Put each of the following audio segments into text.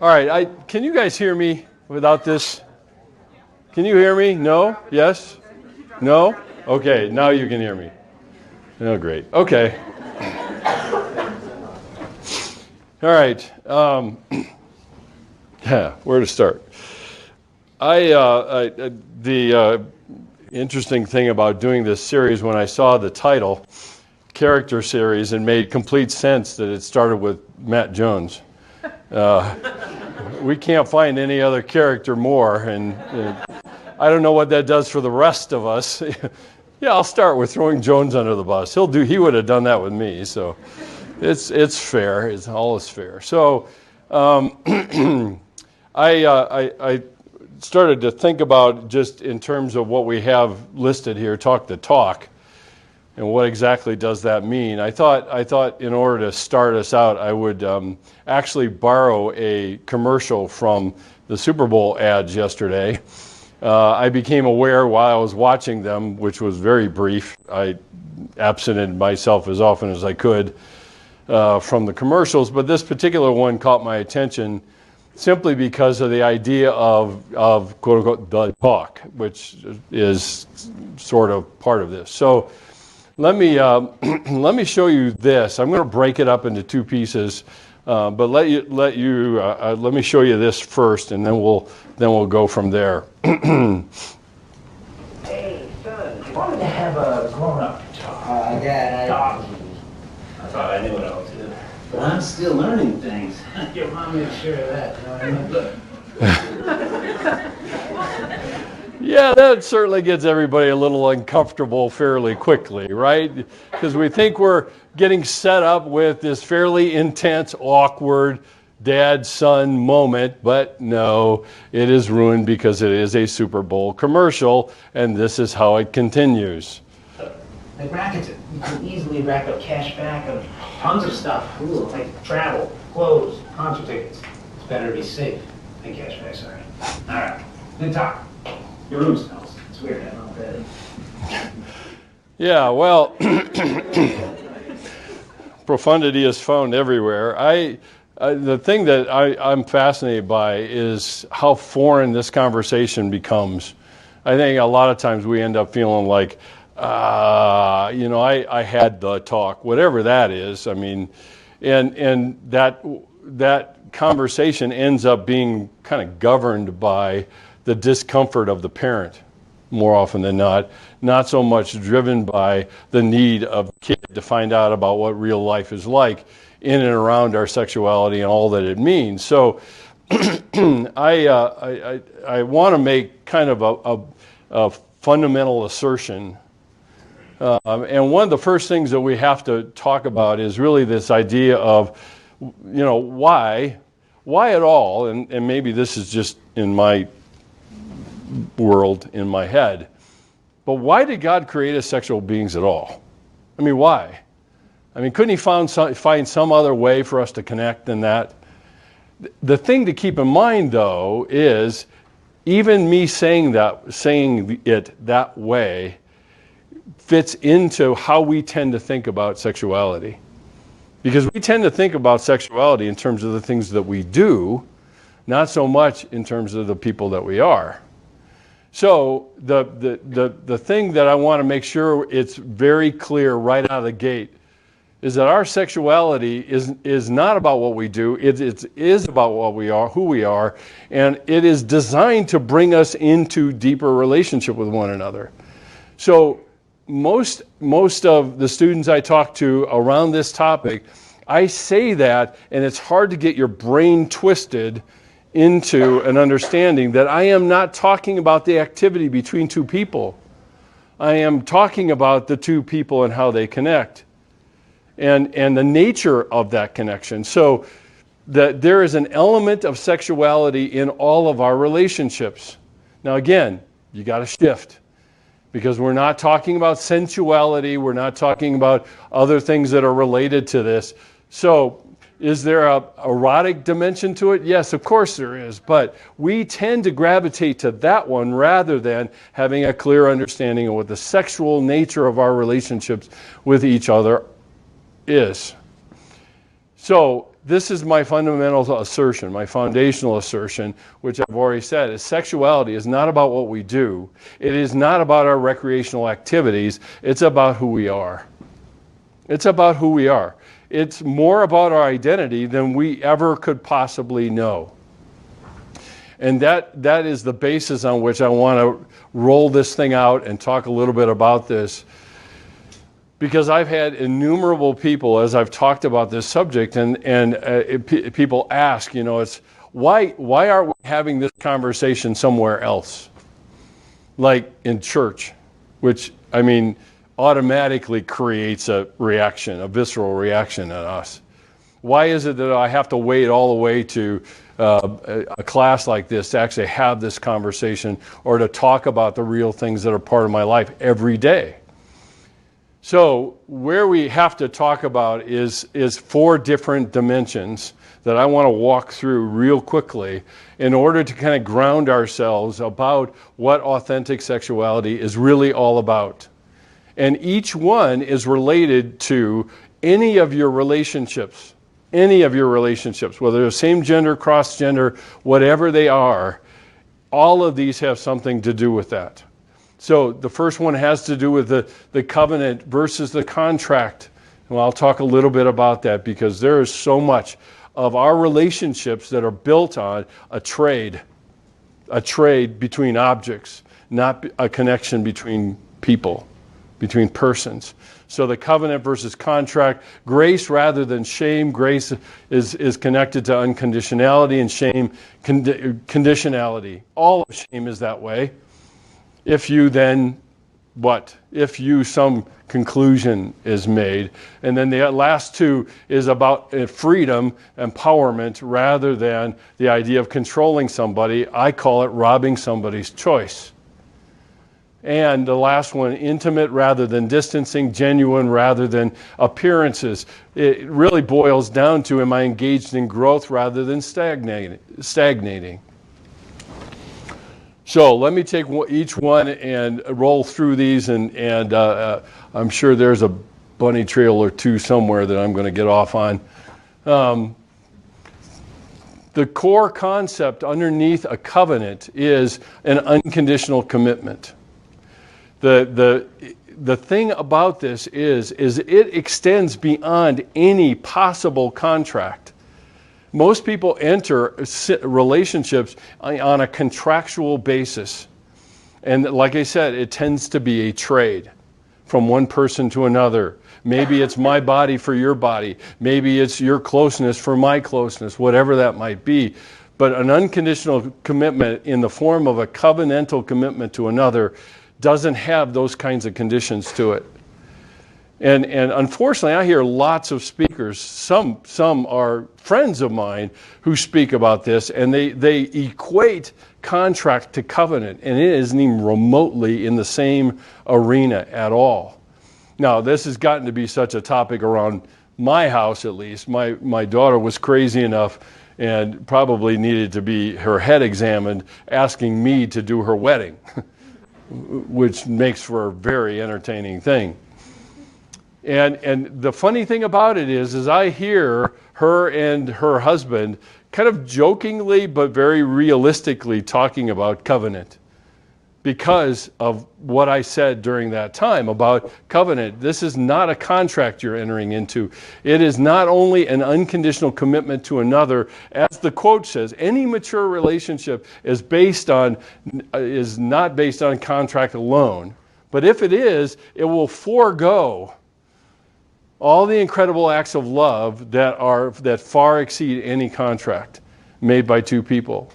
All right, can you guys hear me without this? Can you hear me? No? Yes? No? Okay, now you can hear me. Oh, great. Okay. All right. Yeah, where to start? The interesting thing about doing this series, when I saw the title, Character Series, it made complete sense that it started with Matt Jones. We can't find any other character more, and I don't know what that does for the rest of us. Yeah, I'll start with throwing Jones under the bus. He would have done that with me, so it's fair. All is fair. So I started to think about, just in terms of what we have listed here, talk the talk, and what exactly does that mean. I thought in order to start us out, I would actually borrow a commercial from the Super Bowl ads yesterday. I became aware while I was watching them, which was very brief. I absented myself as often as I could from the commercials, but this particular one caught my attention simply because of the idea of quote unquote the talk, which is sort of part of this. So let me show you this. I'm going to break it up into two pieces, but let me show you this first, and then we'll go from there. Hey, son, I wanted to have a grown-up talk. Dad, I thought I knew what I was doing. But I'm still learning things. Your mom made sure of that. You know what I mean? Look. Yeah, that certainly gets everybody a little uncomfortable fairly quickly, right? Because we think we're getting set up with this fairly intense, awkward dad-son moment, but no, it is ruined because it is a Super Bowl commercial, and this is how it continues. Like Rakuten, you can easily rack up cash back on tons of stuff. Ooh, like travel, clothes, concert tickets. It's better to be safe than cash back, sorry. All right, good talk. Your room smells. It's weird, I don't know that. Yeah, well, profundity is found everywhere. The thing that I'm fascinated by is how foreign this conversation becomes. I think a lot of times we end up feeling like, I had the talk, whatever that is. I mean, and that conversation ends up being kind of governed by the discomfort of the parent more often than not so much driven by the need of the kid to find out about what real life is like in and around our sexuality and all that it means. So I want to make kind of a fundamental assertion. And one of the first things that we have to talk about is really this idea of, why at all, and maybe this is just in my world, in my head, but why did God create us sexual beings at all? I mean, why? I mean, couldn't he find some other way for us to connect than that? The thing to keep in mind, though, is even me saying it that way fits into how we tend to think about sexuality. Because we tend to think about sexuality in terms of the things that we do, not so much in terms of the people that we are. So the thing that I want to make sure it's very clear right out of the gate is that our sexuality is not about what we do. It is about what we are, who we are, and it is designed to bring us into deeper relationship with one another. So most of the students I talk to around this topic, I say that, and it's hard to get your brain twisted into an understanding that I am not talking about the activity between two people. I am talking about the two people and how they connect and the nature of that connection. So that there is an element of sexuality in all of our relationships. Now again, you got to shift, because we're not talking about sensuality, we're not talking about other things that are related to this. So is there a erotic dimension to it? Yes, of course there is, but we tend to gravitate to that one rather than having a clear understanding of what the sexual nature of our relationships with each other is. So this is my fundamental assertion, my foundational assertion, which I've already said, is sexuality is not about what we do. It is not about our recreational activities. It's about who we are. It's about who we are. It's more about our identity than we ever could possibly know. And that is the basis on which I want to roll this thing out and talk a little bit about this. Because I've had innumerable people, as I've talked about this subject, and people ask, it's why aren't we having this conversation somewhere else? Like in church, which, automatically creates a reaction, a visceral reaction in us. Why is it that I have to wait all the way to a class like this to actually have this conversation or to talk about the real things that are part of my life every day? So where we have to talk about is 4 different dimensions that I want to walk through real quickly in order to kind of ground ourselves about what authentic sexuality is really all about. And each one is related to any of your relationships, whether they're same gender, cross gender, whatever they are, all of these have something to do with that. So the first one has to do with the covenant versus the contract. Well, I'll talk a little bit about that because there is so much of our relationships that are built on a trade between objects, not a connection between people, between persons. So the covenant versus contract, grace rather than shame. Grace is connected to unconditionality, and shame, conditionality. All of shame is that way. If you then, what? If you, some conclusion is made. And then the last 2 is about freedom, empowerment, rather than the idea of controlling somebody. I call it robbing somebody's choice. And the last one, intimate rather than distancing, genuine rather than appearances. It really boils down to, am I engaged in growth rather than stagnating? So let me take each one and roll through these, and I'm sure there's a bunny trail or 2 somewhere that I'm going to get off on. The core concept underneath a covenant is an unconditional commitment. The thing about this is it extends beyond any possible contract. Most people enter relationships on a contractual basis. And like I said, it tends to be a trade from one person to another. Maybe it's my body for your body. Maybe it's your closeness for my closeness, whatever that might be. But an unconditional commitment in the form of a covenantal commitment to another doesn't have those kinds of conditions to it. And unfortunately, I hear lots of speakers, some are friends of mine who speak about this, and they equate contract to covenant, and it isn't even remotely in the same arena at all. Now, this has gotten to be such a topic around my house, at least. My daughter was crazy enough and probably needed to be her head examined, asking me to do her wedding, which makes for a very entertaining thing. And the funny thing about it is I hear her and her husband kind of jokingly but very realistically talking about covenant because of what I said during that time about covenant. This is not a contract you're entering into. It is not only an unconditional commitment to another. As the quote says, any mature relationship is not based on contract alone. But if it is, it will forego all the incredible acts of love that far exceed any contract made by 2 people.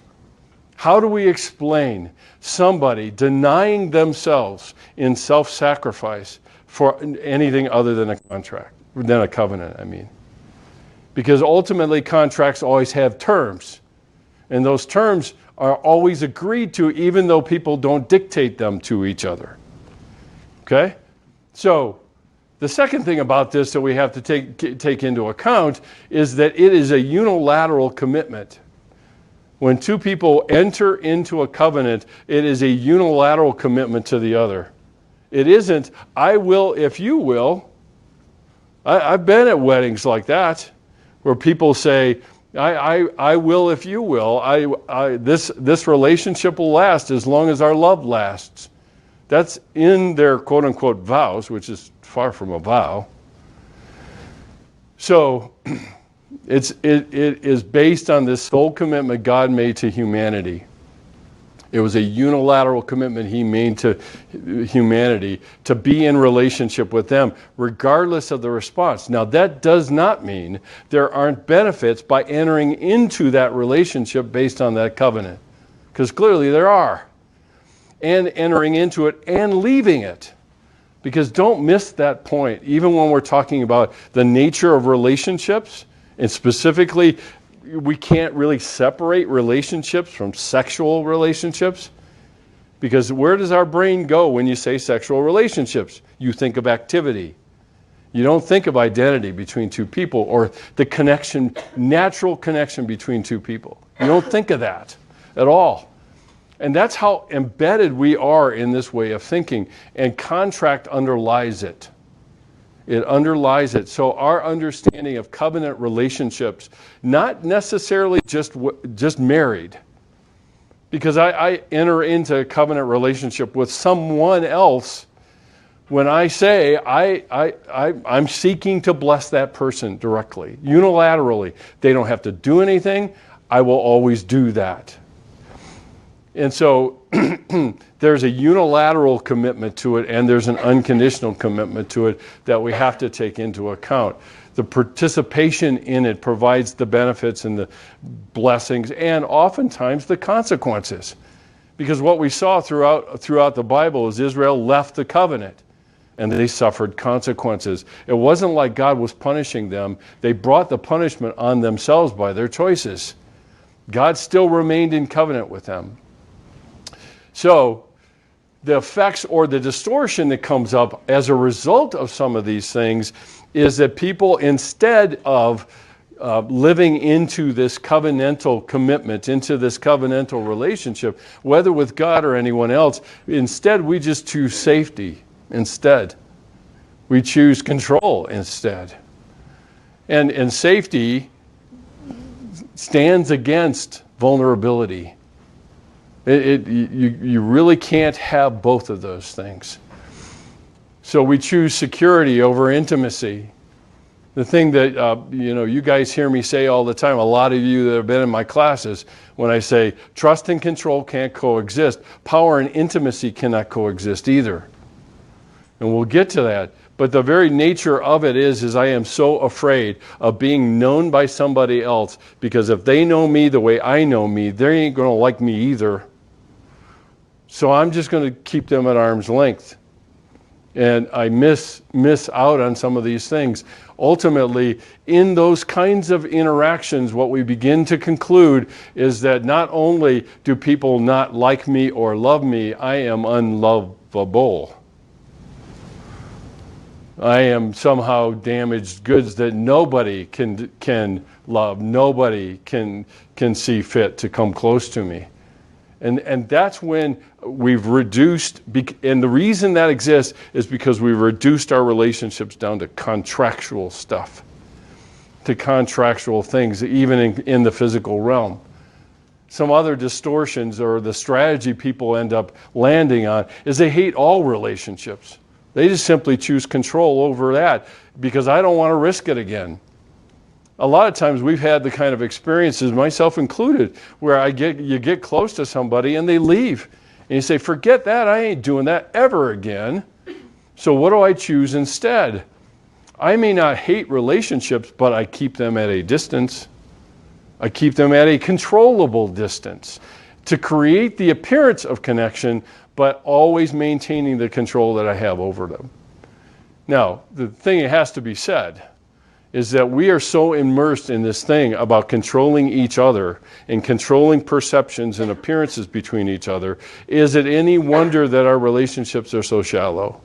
How do we explain somebody denying themselves in self-sacrifice for anything other than a contract, than a covenant, I mean? Because ultimately contracts always have terms, and those terms are always agreed to even though people don't dictate them to each other. Okay? So the second thing about this that we have to take into account is that it is a unilateral commitment. When 2 people enter into a covenant, it is a unilateral commitment to the other. It isn't, I will if you will. I've been at weddings like that, where people say, I will if you will. This relationship will last as long as our love lasts. That's in their quote-unquote vows, which is far from a vow. So it is based on this sole commitment God made to humanity. It was a unilateral commitment he made to humanity to be in relationship with them, regardless of the response. Now, that does not mean there aren't benefits by entering into that relationship based on that covenant, because clearly there are. And entering into it and leaving it. Because don't miss that point, even when we're talking about the nature of relationships, and specifically, we can't really separate relationships from sexual relationships, because where does our brain go when you say sexual relationships? You think of activity. You don't think of identity between two people or the connection, natural connection between two people. You don't think of that at all. And that's how embedded we are in this way of thinking, and contract underlies it. It underlies it. So our understanding of covenant relationships, not necessarily just married, because I enter into a covenant relationship with someone else when I say I'm seeking to bless that person directly, unilaterally. They don't have to do anything. I will always do that. And so there's a unilateral commitment to it, and there's an unconditional commitment to it that we have to take into account. The participation in it provides the benefits and the blessings, and oftentimes the consequences. Because what we saw throughout the Bible is Israel left the covenant, and they suffered consequences. It wasn't like God was punishing them. They brought the punishment on themselves by their choices. God still remained in covenant with them. So the effects or the distortion that comes up as a result of some of these things is that people, instead of living into this covenantal commitment, into this covenantal relationship, whether with God or anyone else, instead we just choose safety instead. We choose control instead. And safety stands against vulnerability. You really can't have both of those things. So we choose security over intimacy. The thing that you guys hear me say all the time, a lot of you that have been in my classes, when I say trust and control can't coexist, power and intimacy cannot coexist either. And we'll get to that. But the very nature of it is I am so afraid of being known by somebody else, because if they know me the way I know me, they ain't going to like me either. So I'm just going to keep them at arm's length. And I miss out on some of these things. Ultimately, in those kinds of interactions, what we begin to conclude is that not only do people not like me or love me, I am unlovable. I am somehow damaged goods that nobody can love, nobody can see fit to come close to me. And that's when we've reduced, and the reason that exists is because we've reduced our relationships down to contractual stuff, to contractual things, even in the physical realm. Some other distortions, or the strategy people end up landing on, is they hate all relationships. They just simply choose control over that because I don't want to risk it again. A lot of times we've had the kind of experiences, myself included, where you get close to somebody and they leave. And you say, forget that, I ain't doing that ever again. So what do I choose instead? I may not hate relationships, but I keep them at a distance. I keep them at a controllable distance to create the appearance of connection, but always maintaining the control that I have over them. Now, the thing that has to be said is that we are so immersed in this thing about controlling each other and controlling perceptions and appearances between each other. Is it any wonder that our relationships are so shallow?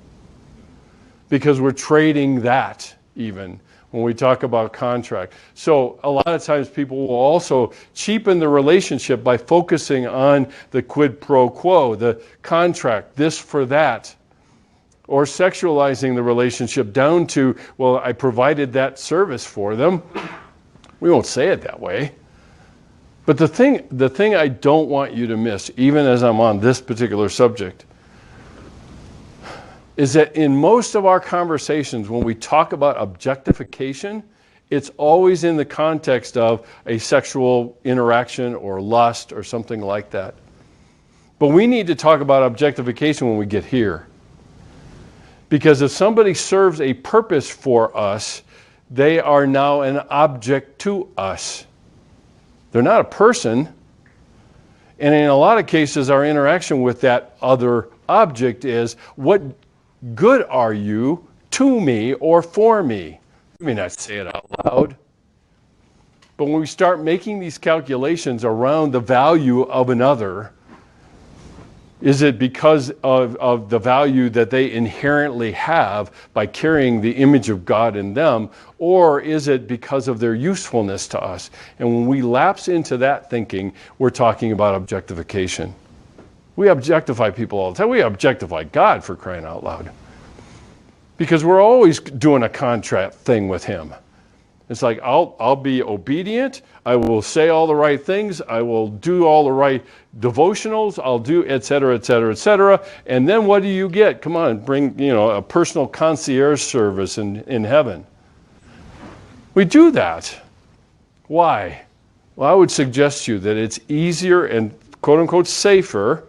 Because we're trading that even when we talk about contract. So a lot of times people will also cheapen the relationship by focusing on the quid pro quo, the contract, this for that. Or sexualizing the relationship down to, well, I provided that service for them, We won't say it that way. But the thing I don't want you to miss, even as I'm on this particular subject, is that in most of our conversations, when we talk about objectification, it's always in the context of a sexual interaction or lust or something like that. But we need to talk about objectification when we get here. Because if somebody serves a purpose for us, they are now an object to us. They're not a person. And in a lot of cases, our interaction with that other object is, what good are you to me or for me? I may not say it out loud. But when we start making these calculations around the value of another, is it because of the value that they inherently have by carrying the image of God in them, or is it because of their usefulness to us? And when we lapse into that thinking, we're talking about objectification. We objectify people all the time. We objectify God, for crying out loud. Because we're always doing a contract thing with him. It's like, I'll be obedient, I will say all the right things, I will do all the right devotionals, I'll do et cetera, et cetera, et cetera. And then what do you get? Come on, bring a personal concierge service in heaven. We do that. Why? Well, I would suggest to you that it's easier and quote unquote safer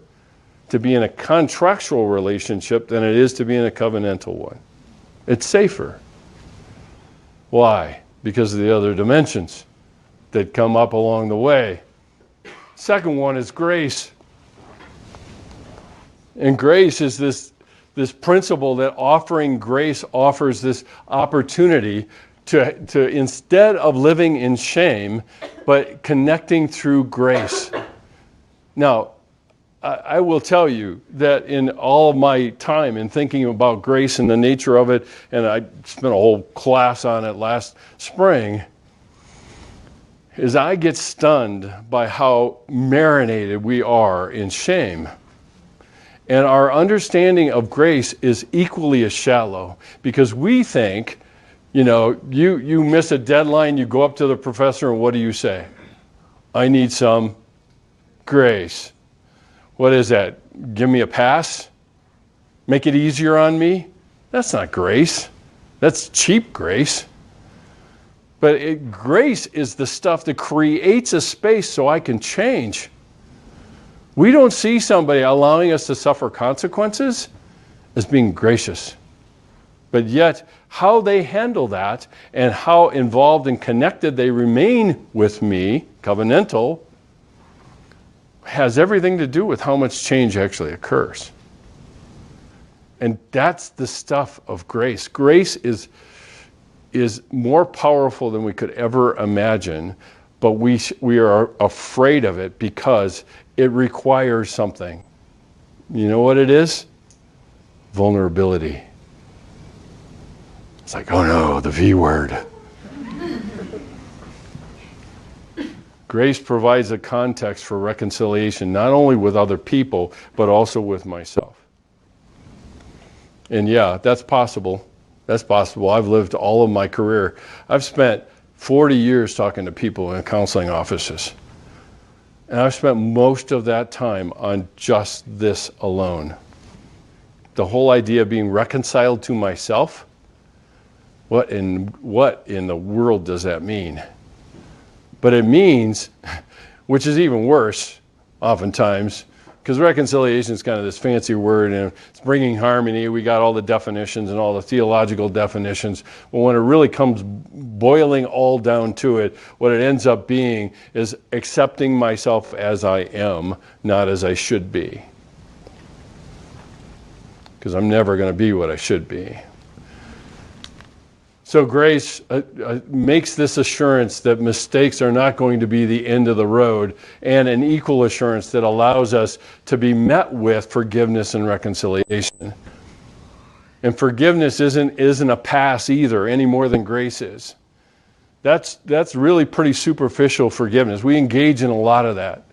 to be in a contractual relationship than it is to be in a covenantal one. It's safer. Why? Because of the other dimensions that come up along the way. Second one is grace. And grace is this principle that offering grace offers this opportunity to instead of living in shame, but connecting through grace. Now, I will tell you that in all of my time in thinking about grace and the nature of it, and I spent a whole class on it last spring, is I get stunned by how marinated we are in shame. And our understanding of grace is equally as shallow, because we think, you miss a deadline, you go up to the professor, and what do you say? I need some grace. What is that? Give me a pass? Make it easier on me? That's not grace. That's cheap grace. But grace is the stuff that creates a space so I can change. We don't see somebody allowing us to suffer consequences as being gracious. But yet, how they handle that and how involved and connected they remain with me, covenantal, has everything to do with how much change actually occurs. And that's the stuff of grace. Grace is more powerful than we could ever imagine, but we are afraid of it because it requires something. You know what it is? Vulnerability. It's like, oh no, the V word. Grace provides a context for reconciliation, not only with other people, but also with myself. And yeah, that's possible. That's possible. I've lived all of my career. I've spent 40 years talking to people in counseling offices. And I've spent most of that time on just this alone. The whole idea of being reconciled to myself, what in the world does that mean? But it means, which is even worse, oftentimes, because reconciliation is kind of this fancy word, and it's bringing harmony. We got all the definitions and all the theological definitions. But when it really comes boiling all down to it, what it ends up being is accepting myself as I am, not as I should be. Because I'm never going to be what I should be. So grace makes this assurance that mistakes are not going to be the end of the road, and an equal assurance that allows us to be met with forgiveness and reconciliation. And forgiveness isn't a pass either, any more than grace is. That's really pretty superficial forgiveness. We engage in a lot of that,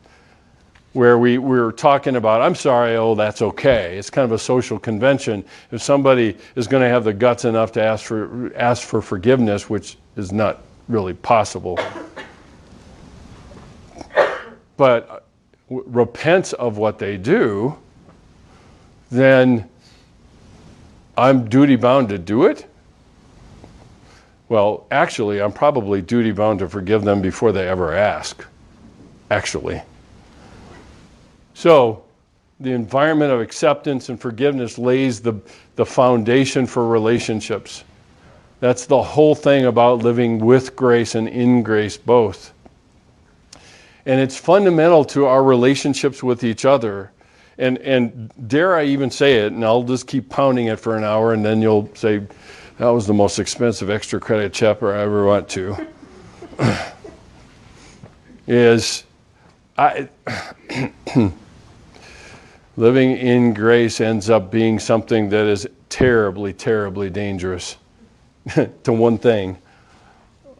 where we're talking about, I'm sorry, oh, that's okay. It's kind of a social convention. If somebody is going to have the guts enough to ask for forgiveness, which is not really possible but repents of what they do, then I'm duty bound to do it? Well, actually, I'm probably duty bound to forgive them before they ever ask, actually. So, the environment of acceptance and forgiveness lays the foundation for relationships. That's the whole thing about living with grace and in grace both. And it's fundamental to our relationships with each other. And dare I even say it, and I'll just keep pounding it for an hour, and then you'll say, that was the most expensive extra credit chapter I ever went to. Living in grace ends up being something that is terribly, terribly dangerous to one thing,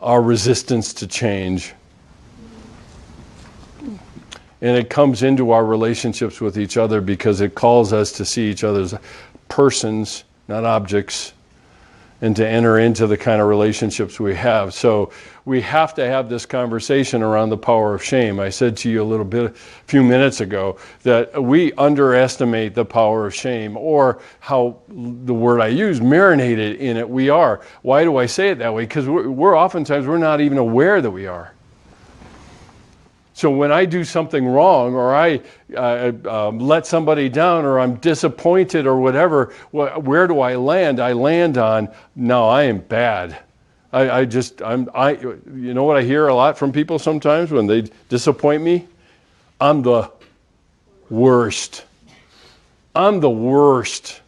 our resistance to change. And it comes into our relationships with each other because it calls us to see each other as persons, not objects, and to enter into the kind of relationships we have. So we have to have this conversation around the power of shame. I said to you a few minutes ago that we underestimate the power of shame, or how the word I use, marinated in it we are. Why do I say it that way? Because we're oftentimes not even aware that we are. So when I do something wrong, or I let somebody down, or I'm disappointed, or whatever, where do I land? I land on, no, I am bad. You know what I hear a lot from people sometimes when they disappoint me? I'm the worst. I'm the worst.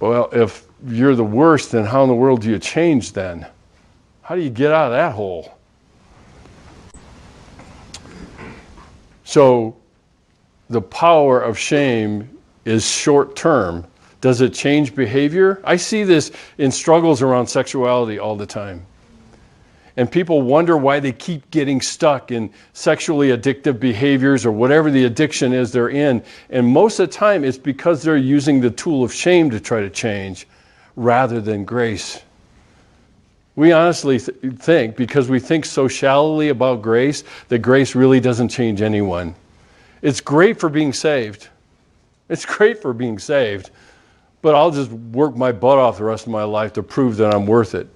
Well, if you're the worst, then how in the world do you change then? How do you get out of that hole? So the power of shame is short term. Does it change behavior? I see this in struggles around sexuality all the time. And people wonder why they keep getting stuck in sexually addictive behaviors or whatever the addiction is they're in. And most of the time it's because they're using the tool of shame to try to change rather than grace. We honestly think, because we think so shallowly about grace, that grace really doesn't change anyone. It's great for being saved. It's great for being saved. But I'll just work my butt off the rest of my life to prove that I'm worth it.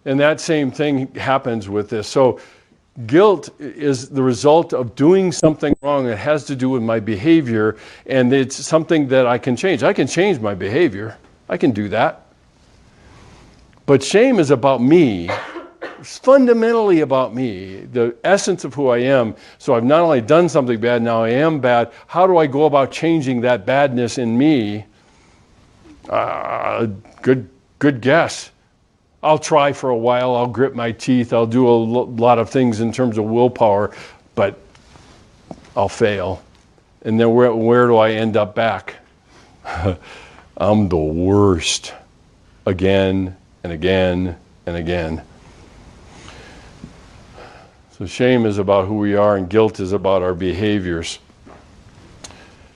And that same thing happens with this. So guilt is the result of doing something wrong that has to do with my behavior, and it's something that I can change. I can change my behavior. I can do that. But shame is about me. It's fundamentally about me, the essence of who I am. So I've not only done something bad, now I am bad. How do I go about changing that badness in me? Good guess. I'll try for a while. I'll grit my teeth. I'll do a lot of things in terms of willpower, but I'll fail. And then where do I end up back? I'm the worst. Again and again and again. So shame is about who we are, and guilt is about our behaviors.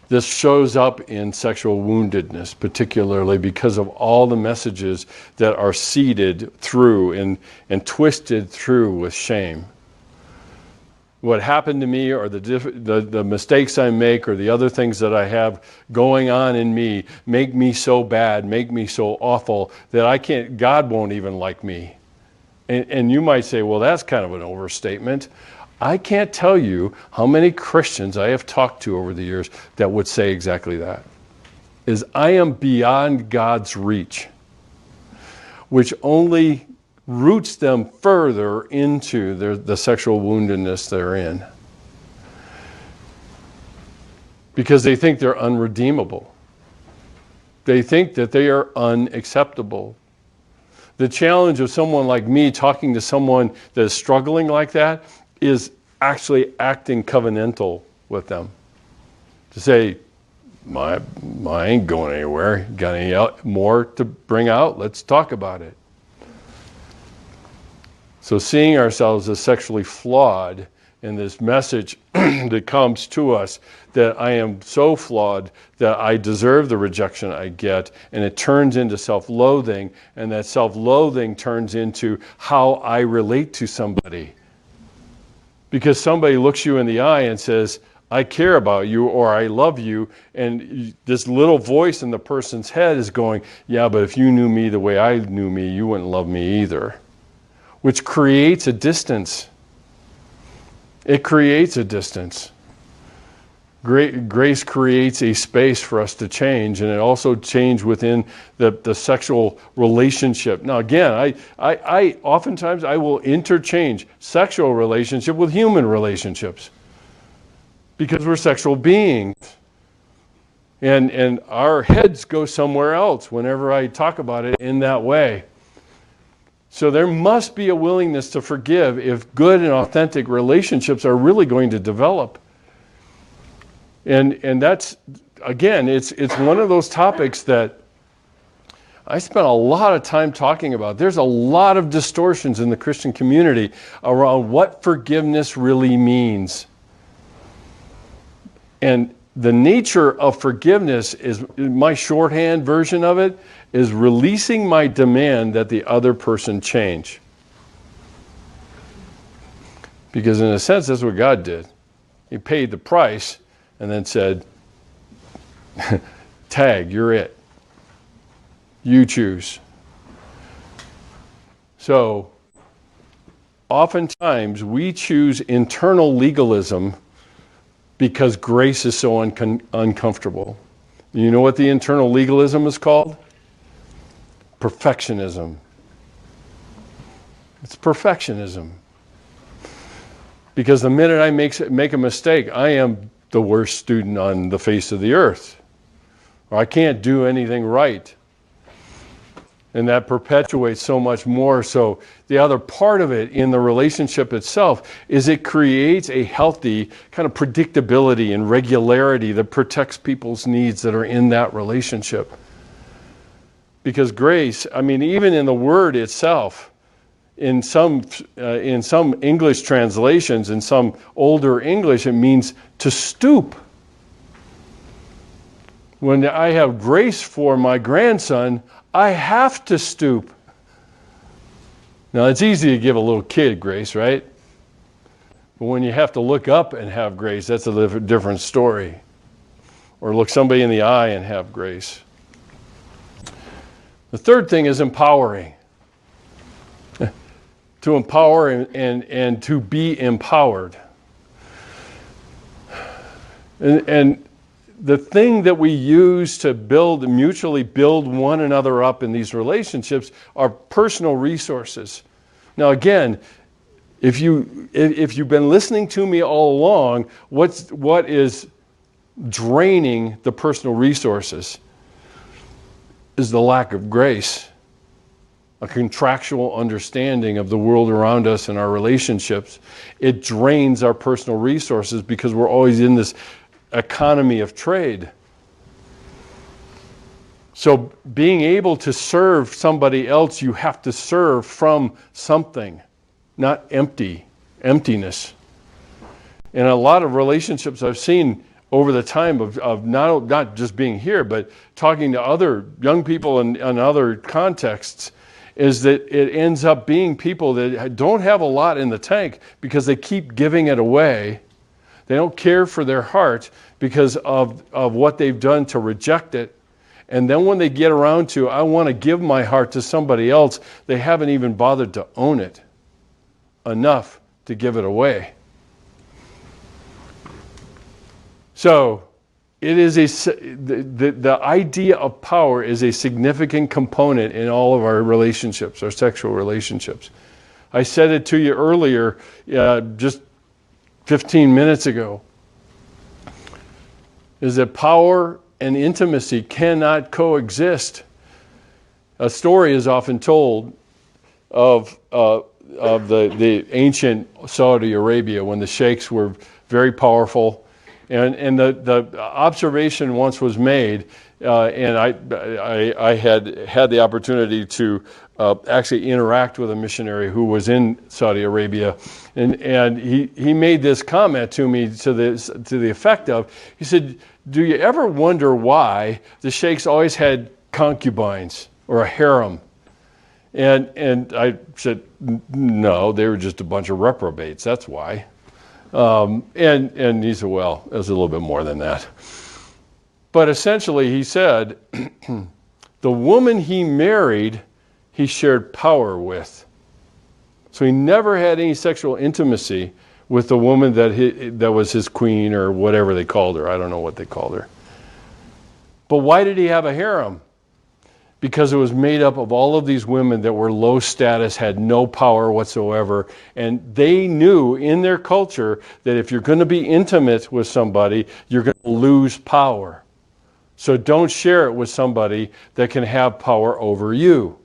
This shows up in sexual woundedness, particularly because of all the messages that are seeded through and twisted through with shame. What happened to me, or the mistakes I make, or the other things that I have going on in me, make me so bad, make me so awful that God won't even like me. And you might say, well, that's kind of an overstatement. I can't tell you how many Christians I have talked to over the years that would say exactly that. Is I am beyond God's reach, which only roots them further into the sexual woundedness they're in. Because they think they're unredeemable. They think that they are unacceptable. The challenge of someone like me talking to someone that is struggling like that is actually acting covenantal with them. To say, I ain't going anywhere. Got any more to bring out? Let's talk about it. So seeing ourselves as sexually flawed in this message that comes to us that I am so flawed that I deserve the rejection I get, and it turns into self-loathing, and that self-loathing turns into how I relate to somebody. because somebody looks you in the eye and says, I care about you, or I love you, and this little voice in the person's head is going, yeah, but if you knew me the way I knew me, you wouldn't love me either. Which creates a distance. It creates a distance. Grace creates a space for us to change, and it also change within the sexual relationship. Now again, I oftentimes I will interchange sexual relationship with human relationships, because we're sexual beings. And our heads go somewhere else whenever I talk about it in that way. So there must be a willingness to forgive if good and authentic relationships are really going to develop. And that's, again, it's one of those topics that I spent a lot of time talking about. There's a lot of distortions in the Christian community around what forgiveness really means. And the nature of forgiveness is, my shorthand version of it, is releasing my demand that the other person change. Because in a sense, that's what God did. He paid the price and then said, tag, you're it. You choose. So, oftentimes we choose internal legalism because grace is so uncomfortable. You know what the internal legalism is called? Perfectionism. It's perfectionism. Because the minute I make a mistake, I am the worst student on the face of the earth. Or I can't do anything right. And that perpetuates so much more. So the other part of it in the relationship itself is it creates a healthy kind of predictability and regularity that protects people's needs that are in that relationship. Because grace, I mean, even in the word itself, in some English translations, in some older English, it means to stoop. When I have grace for my grandson, I have to stoop. Now, it's easy to give a little kid grace, right? But when you have to look up and have grace, that's a different story. Or look somebody in the eye and have grace. The third thing is empowering. To empower and to be empowered. And the thing that we use to mutually build one another up in these relationships are personal resources. Now again, if you've been listening to me all along, what is draining the personal resources is the lack of grace. A contractual understanding of the world around us and our relationships. It drains our personal resources because we're always in this economy of trade. So being able to serve somebody else, you have to serve from something, not emptiness. In a lot of relationships I've seen over the time of not just being here, but talking to other young people in other contexts, is that it ends up being people that don't have a lot in the tank because they keep giving it away. They don't care for their heart because of what they've done to reject it. And then when they get around to, I want to give my heart to somebody else, they haven't even bothered to own it enough to give it away. So, it is the idea of power is a significant component in all of our relationships, our sexual relationships. I said it to you earlier, just 15 minutes ago, is that power and intimacy cannot coexist. A story is often told of the ancient Saudi Arabia when the sheikhs were very powerful. And the observation once was made, and I had the opportunity to actually interact with a missionary who was in Saudi Arabia, and he made this comment to me to the effect of, he said, do you ever wonder why the sheikhs always had concubines or a harem? And I said, no, they were just a bunch of reprobates, that's why. And he said, well, it was a little bit more than that. But essentially, he said, the woman he married, he shared power with. So he never had any sexual intimacy with the woman that was his queen or whatever they called her. I don't know what they called her. But why did he have a harem? Because it was made up of all of these women that were low status, had no power whatsoever, and they knew in their culture that if you're going to be intimate with somebody, you're going to lose power. So don't share it with somebody that can have power over you.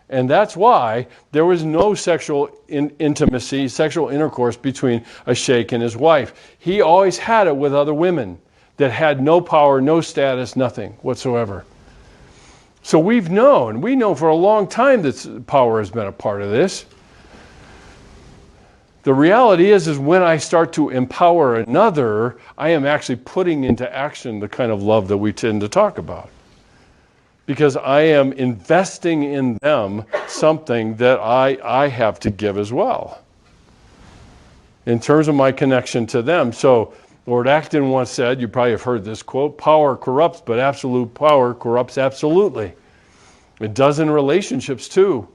And that's why there was no sexual intimacy, sexual intercourse between a sheikh and his wife. He always had it with other women that had no power, no status, nothing whatsoever. So we know for a long time that power has been a part of this. The reality is when I start to empower another, I am actually putting into action the kind of love that we tend to talk about. Because I am investing in them something that I have to give as well, in terms of my connection to them. So Lord Acton once said, you probably have heard this quote, power corrupts, but absolute power corrupts absolutely. It does in relationships too.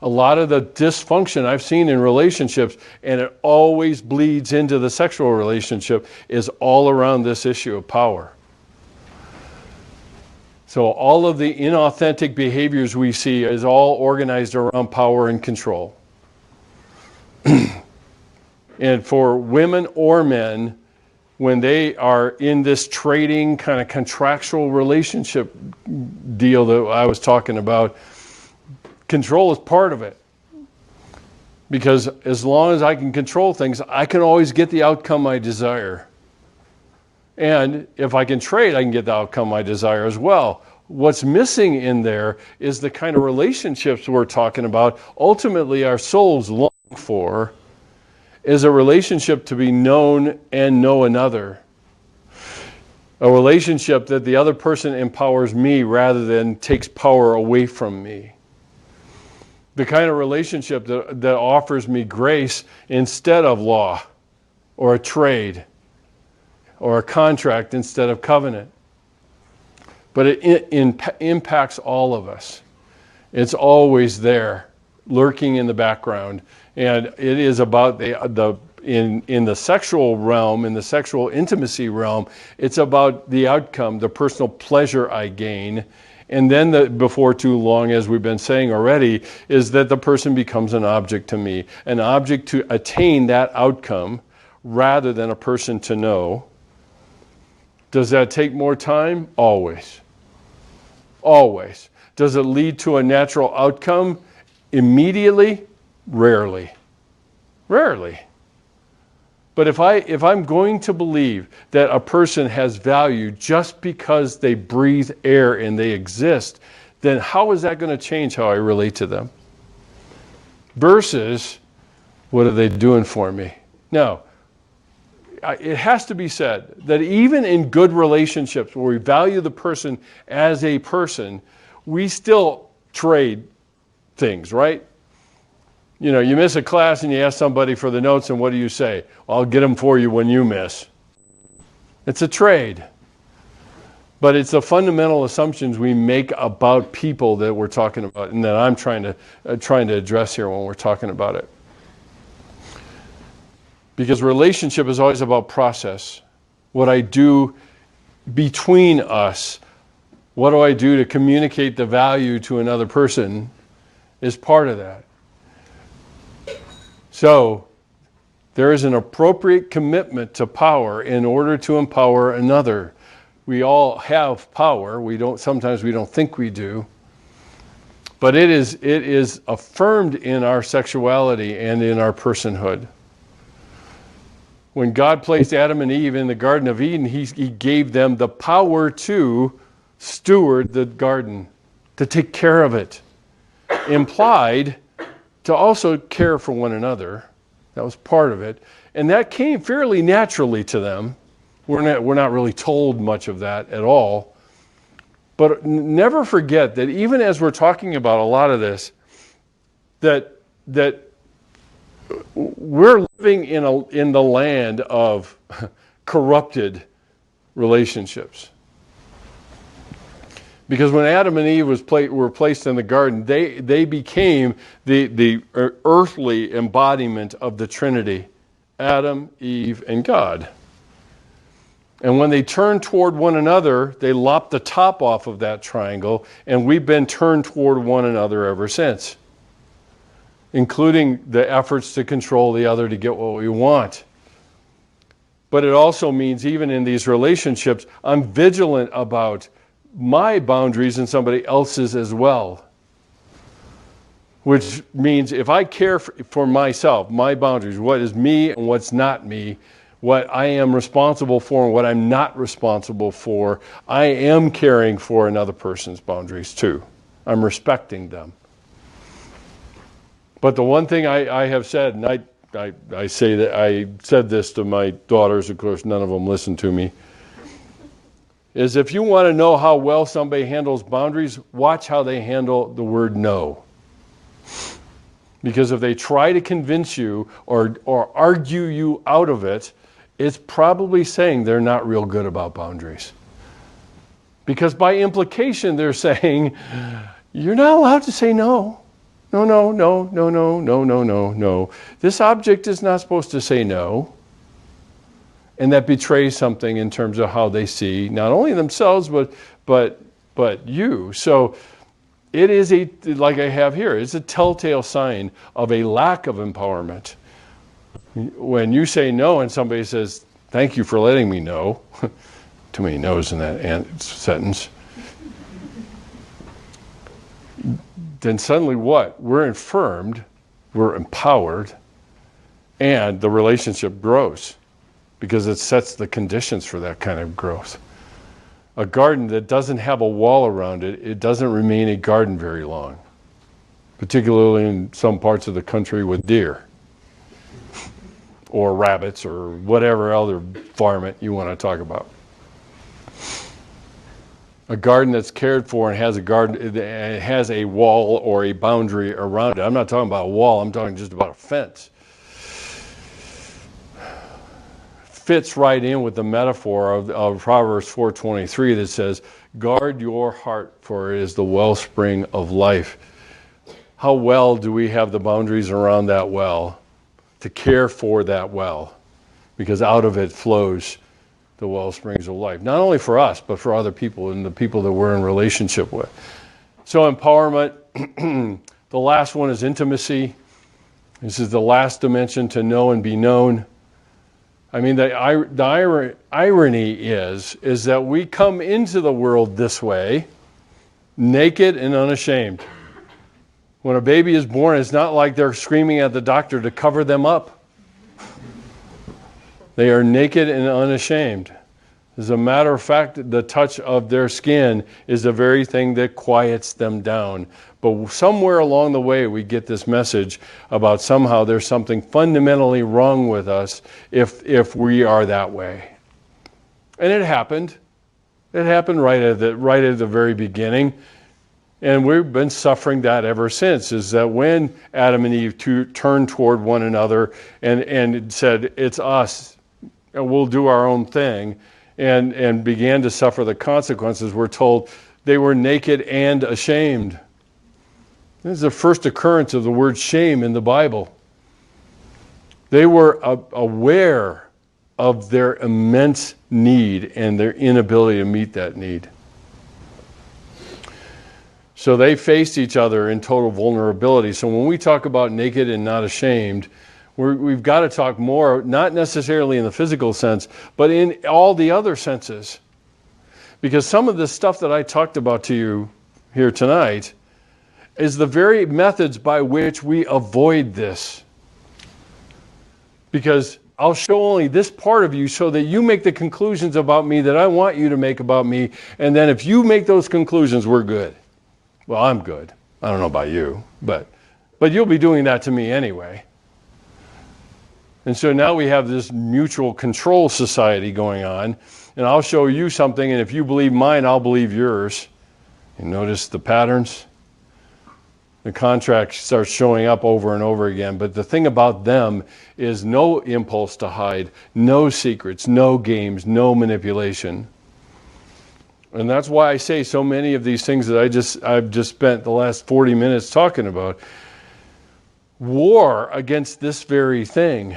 A lot of the dysfunction I've seen in relationships, and it always bleeds into the sexual relationship, is all around this issue of power. So all of the inauthentic behaviors we see is all organized around power and control. And for women or men, when they are in this trading kind of contractual relationship deal that I was talking about, control is part of it. Because as long as I can control things, I can always get the outcome I desire. And if I can trade, I can get the outcome I desire as well. What's missing in there is the kind of relationships we're talking about. Ultimately, our souls long for is a relationship to be known and know another. A relationship that the other person empowers me rather than takes power away from me. The kind of relationship that offers me grace instead of law, or a trade, or a contract instead of covenant. But it impacts all of us. It's always there, lurking in the background. And it is about in the sexual realm, in the sexual intimacy realm, it's about the outcome, the personal pleasure I gain. And then before too long, as we've been saying already, is that the person becomes an object to me, an object to attain that outcome rather than a person to know. Does that take more time? Always. Always. Does it lead to a natural outcome immediately? Rarely. Rarely. But if I'm going to believe that a person has value just because they breathe air and they exist, then how is that going to change how I relate to them? Versus, what are they doing for me? Now, it has to be said that even in good relationships where we value the person as a person, we still trade things, right? You know, you miss a class and you ask somebody for the notes, and what do you say? Well, I'll get them for you when you miss. It's a trade. But it's the fundamental assumptions we make about people that we're talking about and that I'm trying to address here when we're talking about it. Because relationship is always about process. What I do between us, what do I do to communicate the value to another person is part of that. So, there is an appropriate commitment to power in order to empower another. We all have power. Sometimes we don't think we do. But it is affirmed in our sexuality and in our personhood. When God placed Adam and Eve in the Garden of Eden, he gave them the power to steward the garden, to take care of it. Implied to also care for one another. That was part of it. And that came fairly naturally to them. We're not really told much of that at all. But never forget that even as we're talking about a lot of this, that we're living in the land of corrupted relationships. Because when Adam and Eve were placed in the garden, they became the earthly embodiment of the Trinity, Adam, Eve, and God. And when they turned toward one another, they lopped the top off of that triangle, and we've been turned toward one another ever since, including the efforts to control the other to get what we want. But it also means, even in these relationships, I'm vigilant about my boundaries and somebody else's as well. Which means if I care for myself, my boundaries, what is me and what's not me, what I am responsible for and what I'm not responsible for, I am caring for another person's boundaries too. I'm respecting them. But the one thing I have said, and I say that I said this to my daughters, of course none of them listen to me, is if you want to know how well somebody handles boundaries, watch how they handle the word no. Because if they try to convince you or argue you out of it, it's probably saying they're not real good about boundaries. Because by implication, they're saying, you're not allowed to say no. No, no, no, no, no, no, no, no, no. This object is not supposed to say no. And that betrays something in terms of how they see not only themselves, but you. So it is like I have here, it's a telltale sign of a lack of empowerment. When you say no and somebody says, thank you for letting me know, too many no's in that sentence, then suddenly what? We're affirmed, we're empowered, and the relationship grows because it sets the conditions for that kind of growth. A garden that doesn't have a wall around it, it doesn't remain a garden very long, particularly in some parts of the country with deer or rabbits or whatever other varmint you want to talk about. A garden that's cared for and has it has a wall or a boundary around it. I'm not talking about a wall, I'm talking just about a fence. Fits right in with the metaphor of Proverbs 4:23 that says, guard your heart, for it is the wellspring of life. How well do we have the boundaries around that well to care for that well? Because out of it flows the well springs of life. Not only for us, but for other people and the people that we're in relationship with. So empowerment, the last one is intimacy. This is the last dimension, to know and be known. I mean, the irony is that we come into the world this way, naked and unashamed. When a baby is born, it's not like they're screaming at the doctor to cover them up. They are naked and unashamed. As a matter of fact, the touch of their skin is the very thing that quiets them down. But somewhere along the way, we get this message about somehow there's something fundamentally wrong with us if we are that way. And it happened. It happened right at the very beginning. And we've been suffering that ever since, is that when Adam and Eve turned toward one another and said, it's us, and we'll do our own thing, and began to suffer the consequences, we're told they were naked and ashamed. This is the first occurrence of the word shame in the Bible. They were aware of their immense need and their inability to meet that need. So they faced each other in total vulnerability. So when we talk about naked and not ashamed, we've got to talk more, not necessarily in the physical sense, but in all the other senses. Because some of the stuff that I talked about to you here tonight is the very methods by which we avoid this. Because I'll show only this part of you so that you make the conclusions about me that I want you to make about me, and then if you make those conclusions, we're good. Well, I'm good. I don't know about you, but you'll be doing that to me anyway. And so now we have this mutual control society going on, and I'll show you something, and if you believe mine, I'll believe yours. You notice the patterns? The contract starts showing up over and over again. But the thing about them is no impulse to hide, no secrets, no games, no manipulation. And that's why I say so many of these things that I've just spent the last 40 minutes talking about. War against this very thing.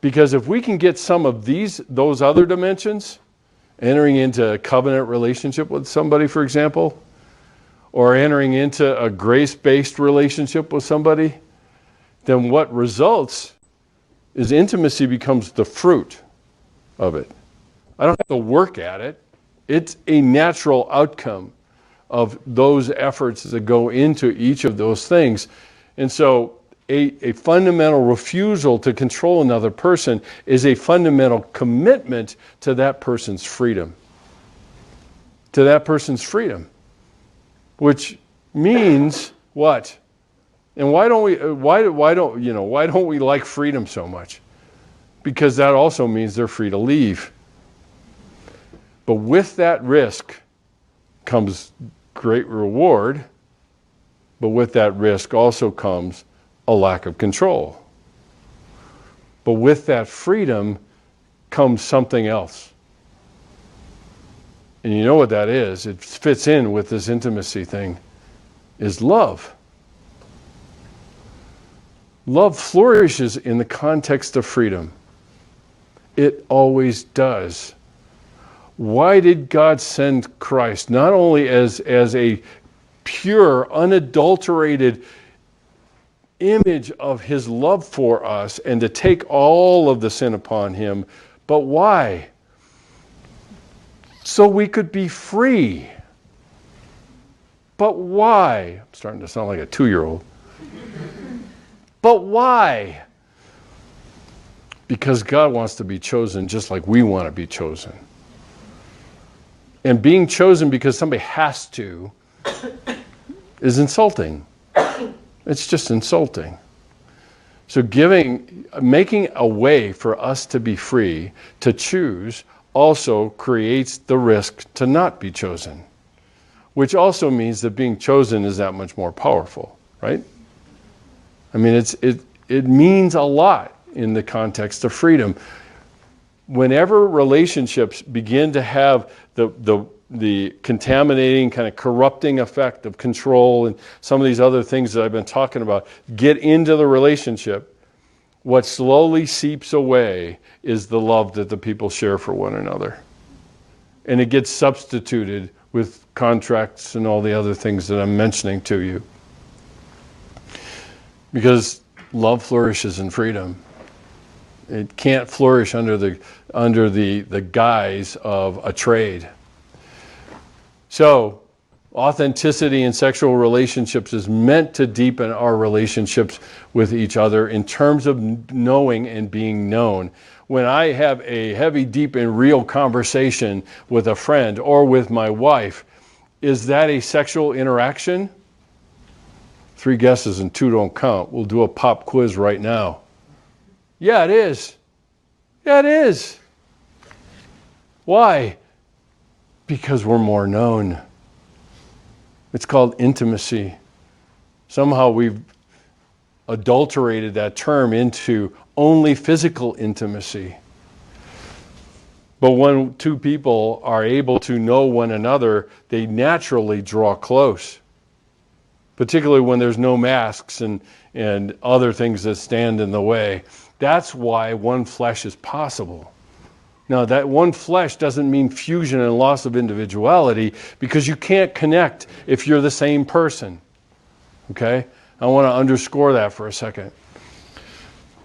Because if we can get some of those other dimensions, entering into a covenant relationship with somebody, for example, or entering into a grace-based relationship with somebody, then what results is intimacy becomes the fruit of it. I don't have to work at it. It's a natural outcome of those efforts that go into each of those things. And so a fundamental refusal to control another person is a fundamental commitment to that person's freedom. To that person's freedom. Which means what? And why don't we like freedom so much? Because that also means they're free to leave. But with that risk comes great reward, but with that risk also comes a lack of control. But with that freedom comes something else. And you know what that is? It fits in with this intimacy thing, is love. Love flourishes in the context of freedom. It always does. Why did God send Christ? Not only as a pure, unadulterated image of his love for us and to take all of the sin upon him, but why? So we could be free. But why? I'm starting to sound like a 2-year-old. But why? Because God wants to be chosen just like we want to be chosen. And being chosen because somebody has to is insulting. It's just insulting. So making a way for us to be free, to choose, also creates the risk to not be chosen. Which also means that being chosen is that much more powerful, right? I mean, it means a lot in the context of freedom. Whenever relationships begin to have the contaminating, kind of corrupting effect of control and some of these other things that I've been talking about get into the relationship, what slowly seeps away is the love that the people share for one another. And it gets substituted with contracts and all the other things that I'm mentioning to you. Because love flourishes in freedom. It can't flourish under the guise of a trade. So, authenticity in sexual relationships is meant to deepen our relationships with each other in terms of knowing and being known. When I have a heavy, deep, and real conversation with a friend or with my wife, is that a sexual interaction? 3 guesses and 2 don't count. We'll do a pop quiz right now. Yeah, it is. Yeah, it is. Why? Because we're more known. It's called intimacy. Somehow we've adulterated that term into only physical intimacy. But when 2 people are able to know one another, they naturally draw close. Particularly when there's no masks and other things that stand in the way. That's why one flesh is possible. Now, that one flesh doesn't mean fusion and loss of individuality, because you can't connect if you're the same person. Okay? I want to underscore that for a second.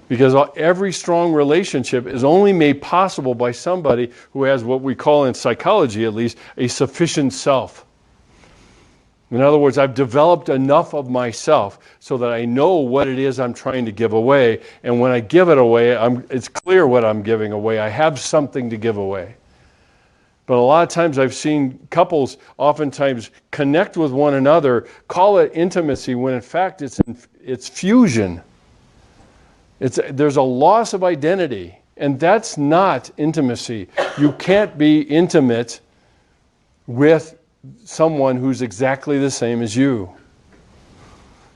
Because every strong relationship is only made possible by somebody who has what we call in psychology, at least, a sufficient self. In other words, I've developed enough of myself so that I know what it is I'm trying to give away. And when I give it away, it's clear what I'm giving away. I have something to give away. But a lot of times I've seen couples oftentimes connect with one another, call it intimacy, when in fact it's fusion. There's a loss of identity. And that's not intimacy. You can't be intimate with someone who's exactly the same as you.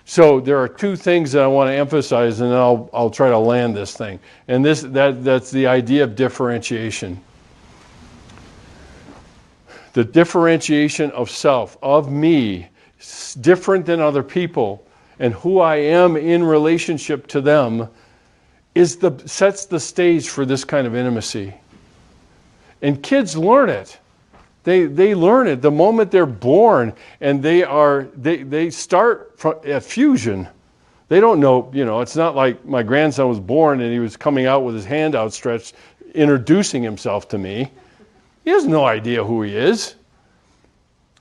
So there are two things that I want to emphasize, and then I'll try to land this thing. And that's the idea of differentiation. The differentiation of self, of me, different than other people, and who I am in relationship to them, sets the stage for this kind of intimacy. And kids learn it. They learn it the moment they're born, and they start at fusion. They don't know, it's not like my grandson was born and he was coming out with his hand outstretched, introducing himself to me. He has no idea who he is.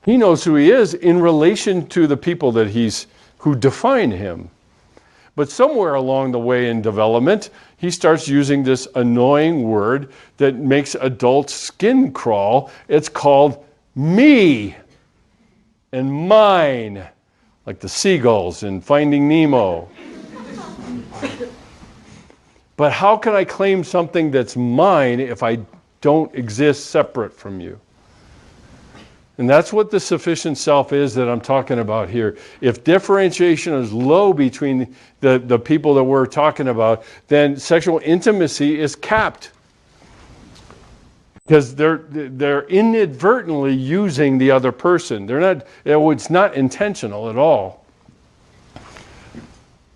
He knows who he is in relation to the people who define him. But somewhere along the way in development, he starts using this annoying word that makes adults' skin crawl. It's called me and mine, like the seagulls in Finding Nemo. But how can I claim something that's mine if I don't exist separate from you? And that's what the sufficient self is that I'm talking about here. If differentiation is low between the people that we're talking about, then sexual intimacy is capped. Because they're inadvertently using the other person. It's not intentional at all.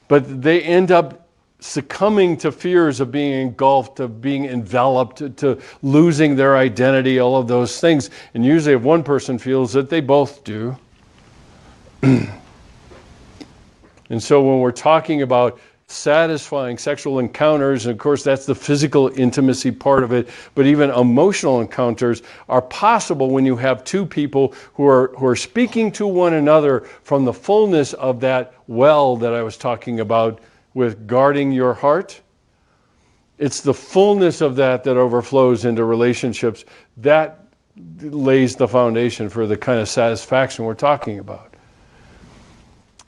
But they end up succumbing to fears of being engulfed, of being enveloped, to losing their identity, all of those things. And usually if one person feels it, they both do. And so when we're talking about satisfying sexual encounters, and of course that's the physical intimacy part of it, but even emotional encounters are possible when you have two people who are speaking to one another from the fullness of that well that I was talking about with guarding your heart. It's the fullness of that overflows into relationships. That lays the foundation for the kind of satisfaction we're talking about.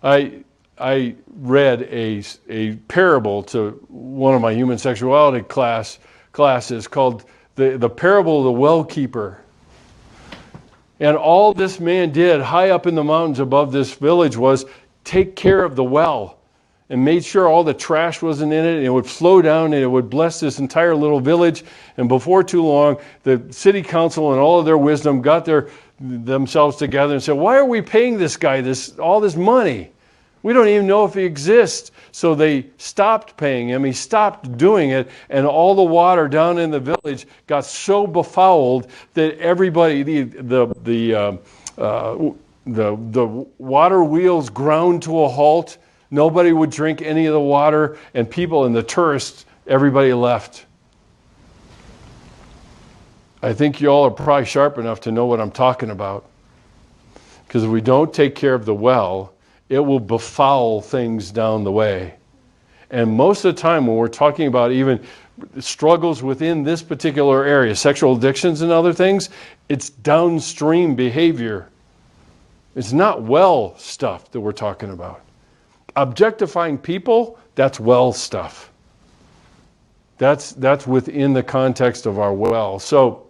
I read a parable to one of my human sexuality classes called the parable of the well keeper. And all this man did high up in the mountains above this village was take care of the well, and made sure all the trash wasn't in it, and it would flow down and it would bless this entire little village. And before too long, the city council and all of their wisdom got themselves together and said, why are we paying this guy all this money? We don't even know if he exists. So they stopped paying him. He stopped doing it, and all the water down in the village got so befouled that everybody, the water wheels ground to a halt. Nobody would drink any of the water, and people and the tourists, everybody left. I think you all are probably sharp enough to know what I'm talking about. Because if we don't take care of the well, it will befoul things down the way. And most of the time when we're talking about even struggles within this particular area, sexual addictions and other things, it's downstream behavior. It's not well stuff that we're talking about. Objectifying people, that's well stuff. That's within the context of our well. So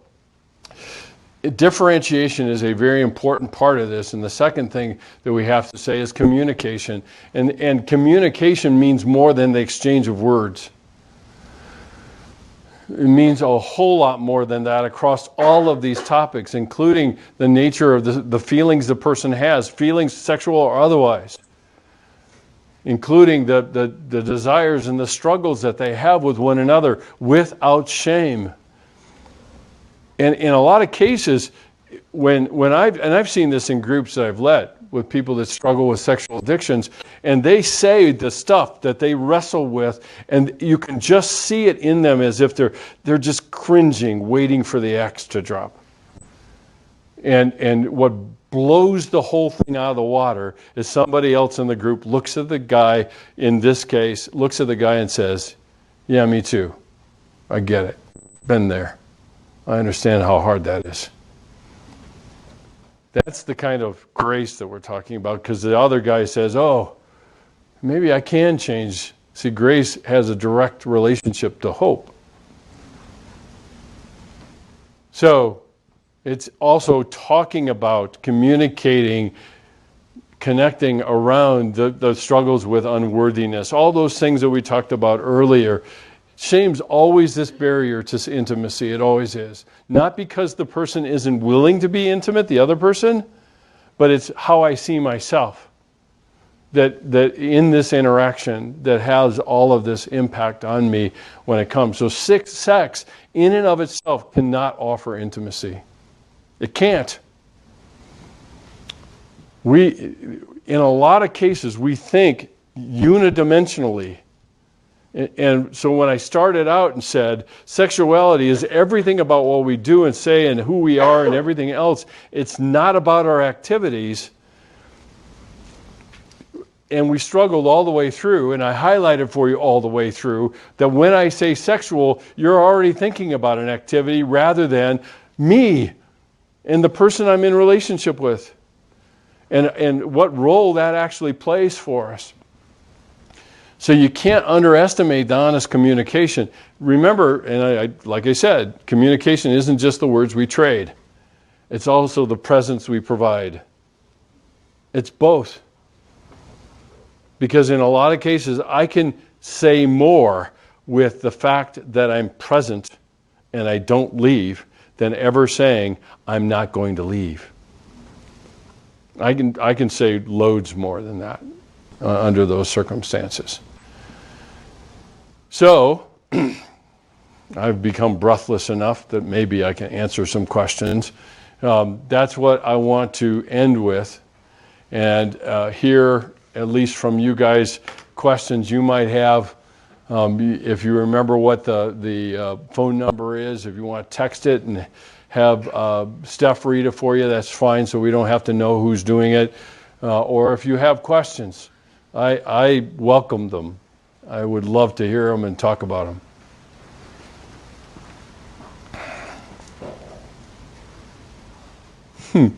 differentiation is a very important part of this. And the second thing that we have to say is communication. And communication means more than the exchange of words. It means a whole lot more than that across all of these topics, including the nature of the feelings the person has, feelings sexual or otherwise, including the desires and the struggles that they have with one another without shame. And in a lot of cases, when I've seen this in groups that I've led with people that struggle with sexual addictions, and they say the stuff that they wrestle with, and you can just see it in them as if they're just cringing, waiting for the axe to drop. And what blows the whole thing out of the water is somebody else in the group looks at the guy, in this case, looks at the guy and says, yeah, me too. I get it. Been there. I understand how hard that is. That's the kind of grace that we're talking about, because the other guy says, oh, maybe I can change. See, grace has a direct relationship to hope. So it's also talking about communicating connecting around the struggles with unworthiness, all those things that we talked about earlier. Shame's always this barrier to intimacy. It always is. Not because the person isn't willing to be intimate, the other person, but it's how I see myself. That in this interaction that has all of this impact on me when it comes. So sex in and of itself cannot offer intimacy. It can't. In a lot of cases, we think unidimensionally. And so when I started out and said sexuality is everything about what we do and say and who we are and everything else, it's not about our activities. And we struggled all the way through, and I highlighted for you all the way through, that when I say sexual, you're already thinking about an activity rather than me and the person I'm in relationship with. And what role that actually plays for us. So you can't underestimate the honest communication. Remember, and like I said, communication isn't just the words we trade. It's also the presence we provide. It's both. Because in a lot of cases, I can say more with the fact that I'm present and I don't leave than ever saying, I'm not going to leave. I can say loads more than that under those circumstances. So, I've become breathless enough that maybe I can answer some questions. That's what I want to end with. And hear, at least from you guys, questions you might have. If you remember what the phone number is, if you want to text it and have Steph read it for you, that's fine, so we don't have to know who's doing it. Or if you have questions, I welcome them. I would love to hear them and talk about them.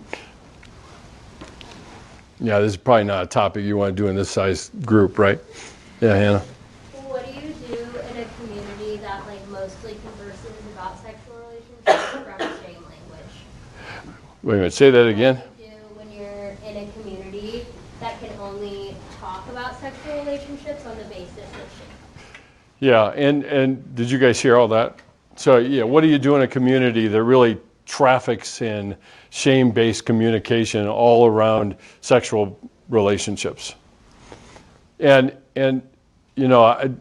Yeah, this is probably not a topic you want to do in this size group, right? Yeah, Hannah? What do you do in a community that mostly converses about sexual relationships from shame language? Wait a minute, say that again. What do you do when you're in a community that can only talk about sexual relationships on the basis of shame? Yeah, and did you guys hear all that? So yeah, what do you do in a community that really traffics in shame-based communication all around sexual relationships? And you know,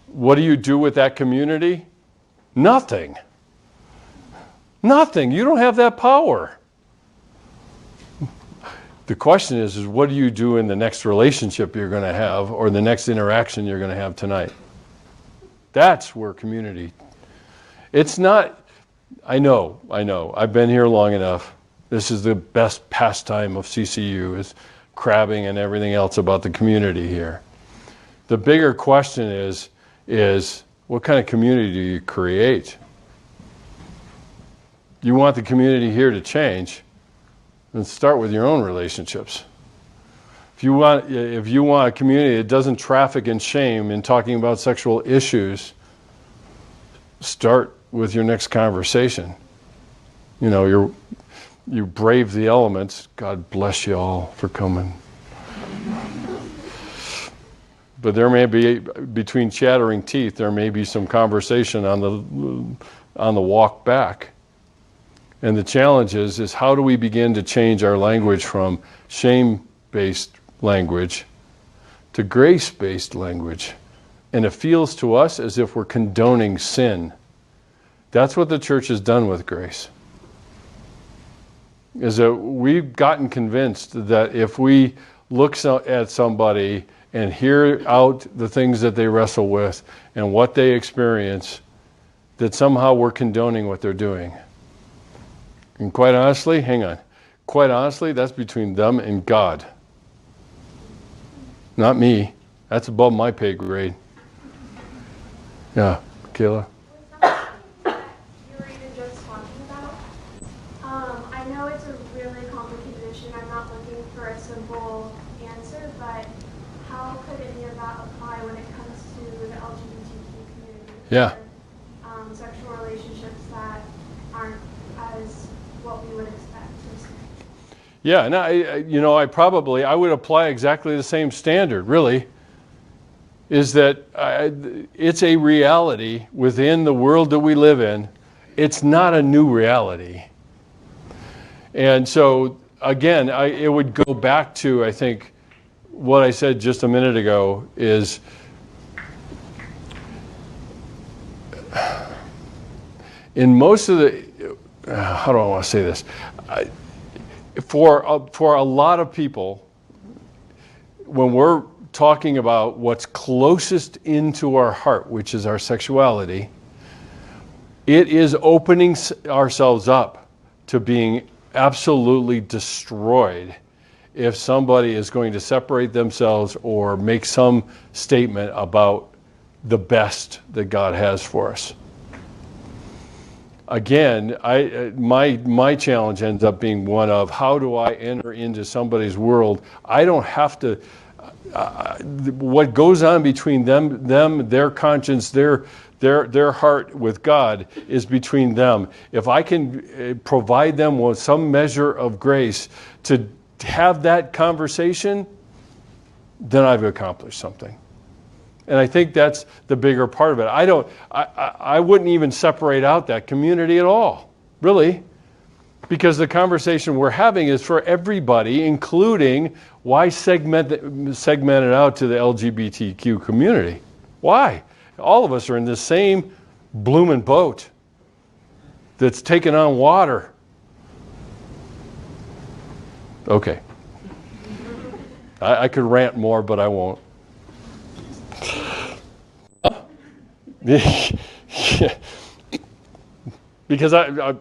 what do you do with that community? Nothing. Nothing. You don't have that power. The question is what do you do in the next relationship you're going to have or the next interaction you're going to have tonight? That's where community. It's not, I know. I've been here long enough. This is the best pastime of CCU is crabbing and everything else about the community here. The bigger question is what kind of community do you create? You want the community here to change, then start with your own relationships. If you want a community that doesn't traffic in shame in talking about sexual issues, start with your next conversation. You know, you brave the elements. God bless you all for coming. But there may be, between chattering teeth, there may be some conversation on the walk back. And the challenge is how do we begin to change our language from shame-based language to grace-based language? And it feels to us as if we're condoning sin. That's what the church has done with grace. Is that we've gotten convinced that if we look at somebody and hear out the things that they wrestle with and what they experience, that somehow we're condoning what they're doing. And quite honestly, that's between them and God. Not me. That's above my pay grade. Yeah, Kayla? You were even just talking about. I know it's a really complicated issue, and I'm not looking for a simple answer, but how could any of that apply when it comes to the LGBTQ community? Yeah. Or, sexual relationships that aren't as what we would expect. Yeah, and I would apply exactly the same standard, really, is that it's a reality within the world that we live in. It's not a new reality. And so, again, it would go back to, I think, what I said just a minute ago is in most of the, how do I want to say this? For a lot of people, when we're talking about what's closest into our heart, which is our sexuality, it is opening ourselves up to being absolutely destroyed if somebody is going to separate themselves or make some statement about the best that God has for us. Again, my challenge ends up being one of how do I enter into somebody's world? I don't have to. What goes on between them, their conscience, their heart with God is between them. If I can provide them with some measure of grace to have that conversation, then I've accomplished something. And I think that's the bigger part of it. I wouldn't even separate out that community at all, really, because the conversation we're having is for everybody, including why segment it out to the LGBTQ community? Why? All of us are in the same blooming boat that's taking on water. Okay. I could rant more, but I won't. Because I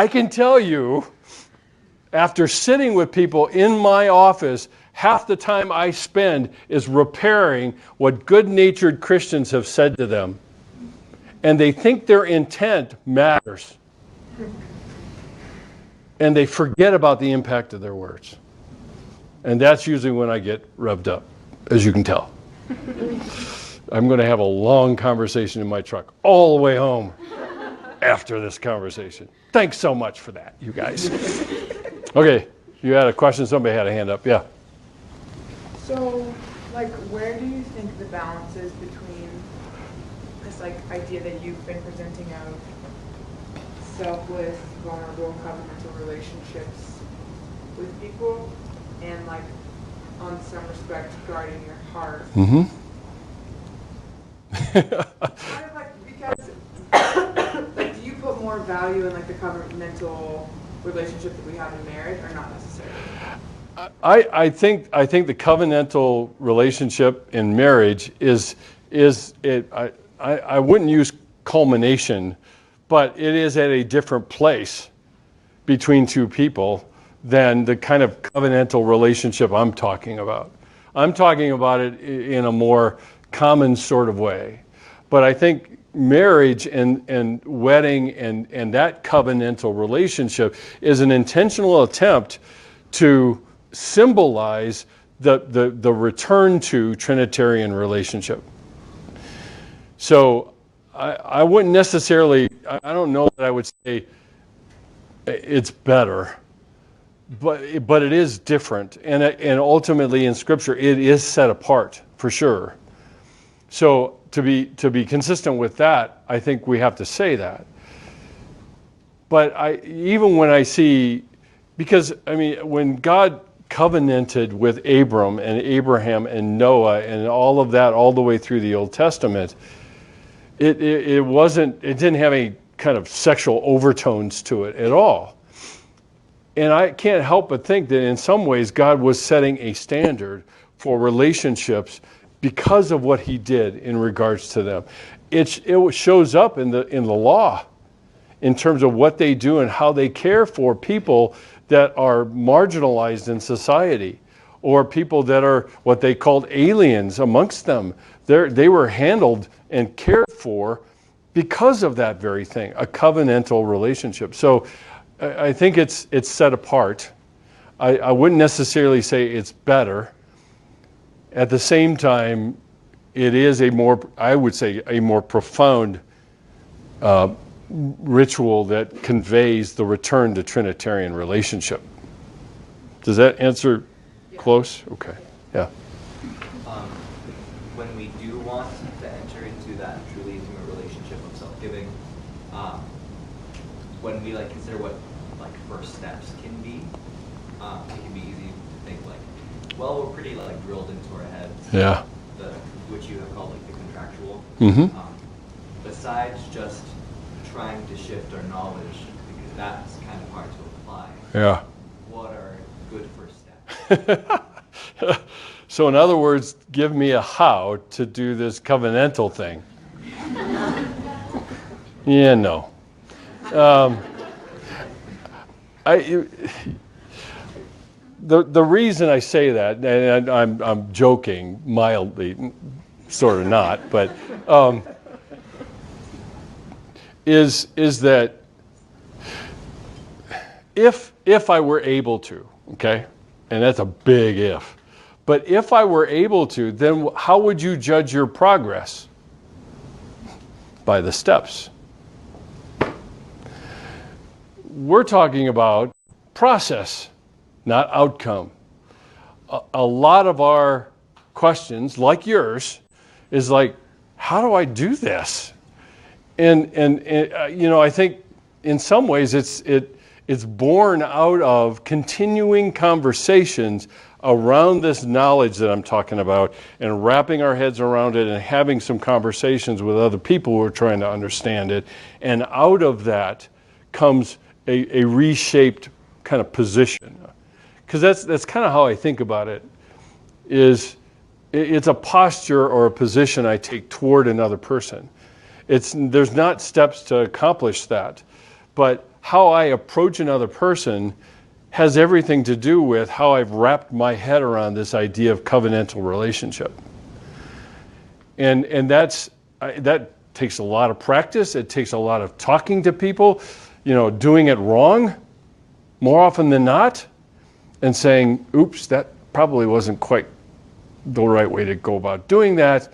can tell you, after sitting with people in my office, half the time I spend is repairing what good-natured Christians have said to them. And they think their intent matters. And they forget about the impact of their words. And that's usually when I get revved up, as you can tell. I'm going to have a long conversation in my truck all the way home after this conversation. Thanks so much for that, you guys. Okay, you had a question? Somebody had a hand up. Yeah. So, where do you think the balance is between this, idea that you've been presenting of selfless, vulnerable, covenantal relationships with people, and on some respect, guarding your heart? Mm-hmm. Because do you put more value in the covenantal relationship that we have in marriage, or not necessarily? I think the covenantal relationship in marriage is it. I wouldn't use culmination, but it is at a different place between two people than the kind of covenantal relationship I'm talking about. I'm talking about it in a more common sort of way. But I think marriage and wedding and that covenantal relationship is an intentional attempt to symbolize the return to Trinitarian relationship. So I wouldn't necessarily, I don't know that I would say it's better, but it is different. And ultimately in Scripture, it is set apart, for sure. So to be consistent with that, I think we have to say that. But even when I see, because when God covenanted with Abram and Abraham and Noah and all of that all the way through the Old Testament, it didn't have any kind of sexual overtones to it at all. And I can't help but think that in some ways God was setting a standard for relationships because of what he did in regards to them. It shows up in the law in terms of what they do and how they care for people that are marginalized in society, or people that are what they called aliens amongst them. They were handled and cared for because of that very thing, a covenantal relationship. So I think it's set apart. I wouldn't necessarily say it's better. At the same time, it is I would say, a more profound ritual that conveys the return to Trinitarian relationship. Does that answer close? Okay, yeah. When we do want to enter into that truly intimate relationship of self-giving, when we consider what first steps can be, it can be easy to think we're pretty drilled into our heads. Yeah. Which you have called the contractual. Mm-hmm. Besides just trying to shift our knowledge, because that's kind of hard to apply. Yeah. What are good first steps? So in other words, give me a how to do this covenantal thing. Yeah, no. The reason I say that, and I'm joking mildly, sort of not, but is that if I were able to, okay, and that's a big if, but if I were able to, then how would you judge your progress? By the steps. We're talking about process, not outcome. A lot of our questions, like yours, is how do I do this? And I think in some ways it's born out of continuing conversations around this knowledge that I'm talking about, and wrapping our heads around it and having some conversations with other people who are trying to understand it. And out of that comes a reshaped kind of position. Because that's kind of how I think about it, is it's a posture or a position I take toward another person. There's not steps to accomplish that, but how I approach another person has everything to do with how I've wrapped my head around this idea of covenantal relationship. And that takes a lot of practice. It takes a lot of talking to people, doing it wrong more often than not, and saying, oops, that probably wasn't quite the right way to go about doing that.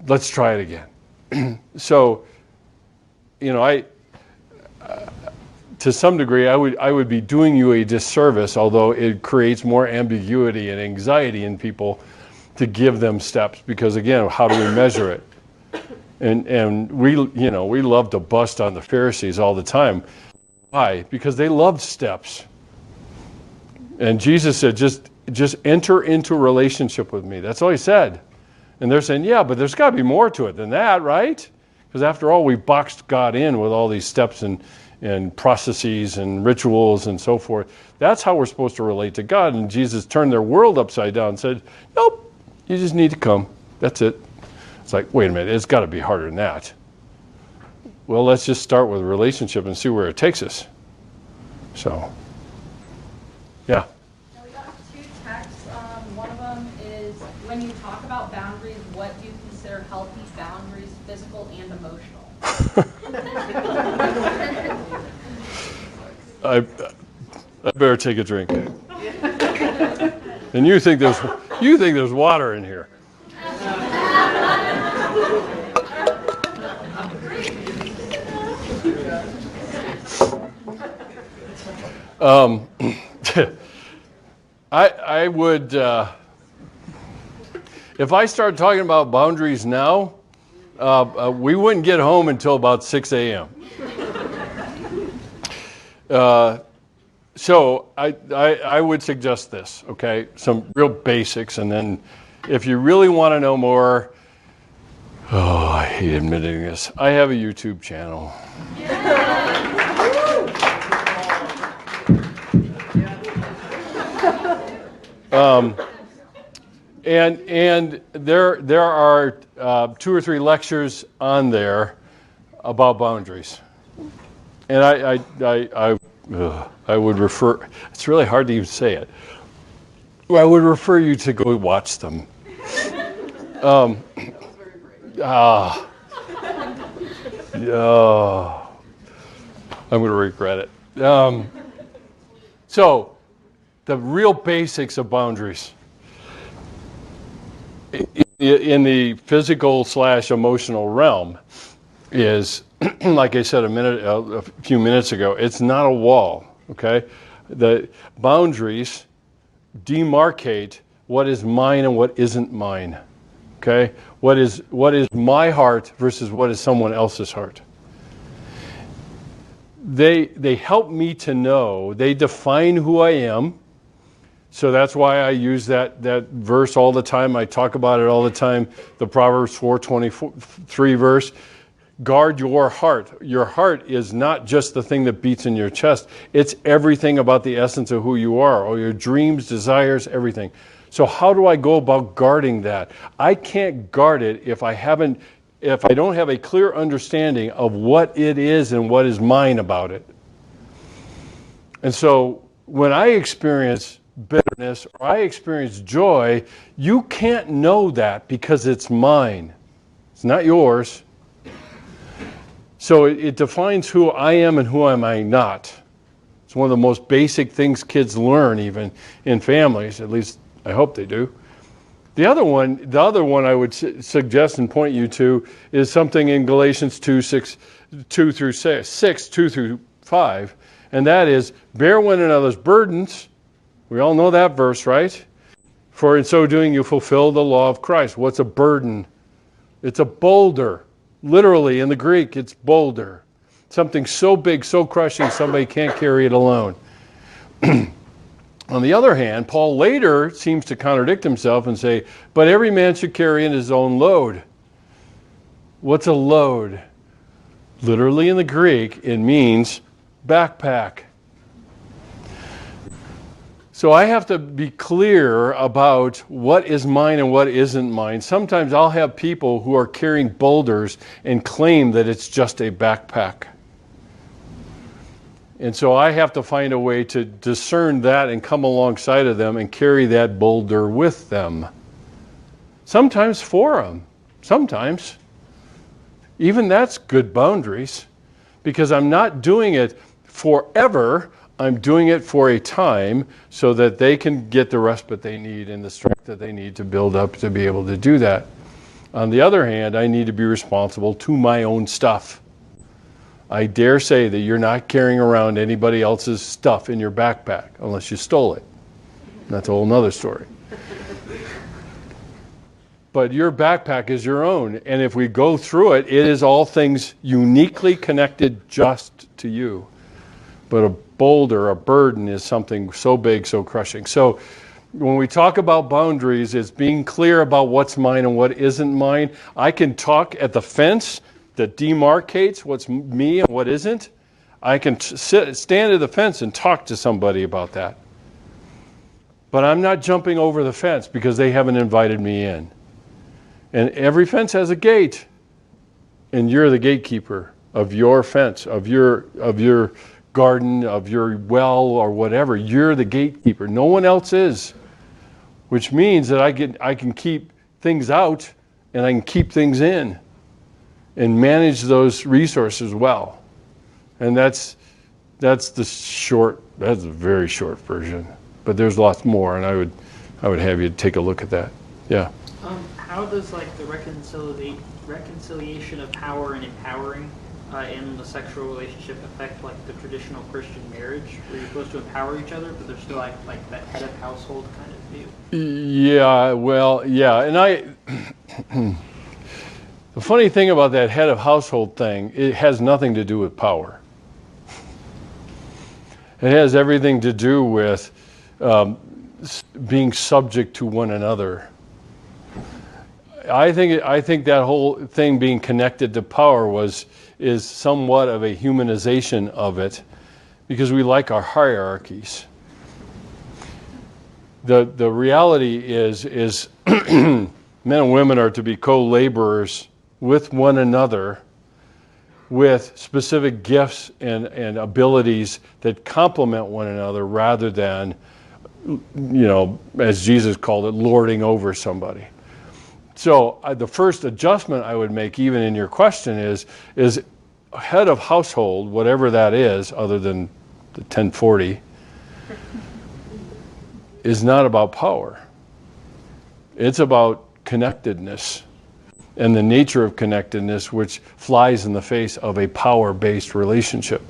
Let's try it again. So, to some degree, I would be doing you a disservice, although it creates more ambiguity and anxiety in people to give them steps, because again, how do we measure it? And we love to bust on the Pharisees all the time. Why? Because they loved steps. And Jesus said, just enter into a relationship with me. That's all he said. And they're saying, yeah, but there's got to be more to it than that, right? Because after all, we boxed God in with all these steps and processes and rituals and so forth. That's how we're supposed to relate to God. And Jesus turned their world upside down and said, nope, you just need to come. That's it. It's wait a minute, it's got to be harder than that. Well, let's just start with a relationship and see where it takes us. So, yeah. Now we got two texts. One of them is, when you talk about boundaries, what do you consider healthy boundaries, physical and emotional? I better take a drink. And you think there's water in here. I would, if I started talking about boundaries now, we wouldn't get home until about 6 a.m. So I would suggest this, okay? Some real basics, and then if you really want to know more, I hate admitting this, I have a YouTube channel. And there are 2 or 3 lectures on there about boundaries, and I would refer. It's really hard to even say it. I would refer you to go watch them. I'm going to regret it. So, the real basics of boundaries. In the physical/emotional realm, is, like I said a few minutes ago, it's not a wall, okay? The boundaries demarcate what is mine and what isn't mine, okay? What is my heart versus what is someone else's heart. They help me to know, they define who I am. So that's why I use that verse all the time. I talk about it all the time, the Proverbs 4:23 verse. Guard your heart. Your heart is not just the thing that beats in your chest. It's everything about the essence of who you are, all your dreams, desires, everything. So how do I go about guarding that? I can't guard it if I don't have a clear understanding of what it is and what is mine about it. And so when I experience bitterness or I experience joy, you can't know that because it's mine. It's not yours. So it defines who I am and who am I not. It's one of the most basic things kids learn even in families, at least I hope they do. The other one I would suggest and point you to is something in Galatians 2 through 5, and that is, bear one another's burdens. We all know that verse, right? For in so doing you fulfill the law of Christ. What's a burden? It's a boulder. Literally, in the Greek, it's boulder. Something so big, so crushing, somebody can't carry it alone. On the other hand, Paul later seems to contradict himself and say, but every man should carry in his own load. What's a load? Literally in the Greek, it means backpack. So I have to be clear about what is mine and what isn't mine. Sometimes I'll have people who are carrying boulders and claim that it's just a backpack. And so I have to find a way to discern that and come alongside of them and carry that boulder with them. Sometimes for them. Sometimes. Even that's good boundaries, because I'm not doing it forever. I'm doing it for a time so that they can get the respite they need and the strength that they need to build up to be able to do that. On the other hand, I need to be responsible to my own stuff. I dare say that you're not carrying around anybody else's stuff in your backpack unless you stole it. That's a whole nother story. But your backpack is your own, and if we go through it, it is all things uniquely connected just to you. But a boulder, a burden, is something so big, so crushing. So when we talk about boundaries, it's being clear about what's mine and what isn't mine. I can talk at the fence that demarcates what's me and what isn't. I can stand at the fence and talk to somebody about that. But I'm not jumping over the fence because they haven't invited me in. And every fence has a gate. And you're the gatekeeper of your fence, of your garden, of your well, or whatever. You're the gatekeeper. No one else is. Which means that I can keep things out and I can keep things in and manage those resources well. And that's a very short version. But there's lots more, and I would have you take a look at that. Yeah. How does like the reconciliation of power and empowering in the sexual relationship affect like the traditional Christian marriage, where you're supposed to empower each other, but there's still like that head of household kind of view? Yeah, well, yeah, and the funny thing about that head of household thing, it has nothing to do with power. It has everything to do with being subject to one another. I think that whole thing being connected to power is somewhat of a humanization of it, because we like our hierarchies. The reality is men and women are to be co-laborers with one another, with specific gifts and abilities that complement one another, rather than, as Jesus called it, lording over somebody. So the first adjustment I would make, even in your question, is head of household, whatever that is, other than the 1040, is not about power. It's about connectedness. and the nature of connectedness, which flies in the face of a power-based relationship.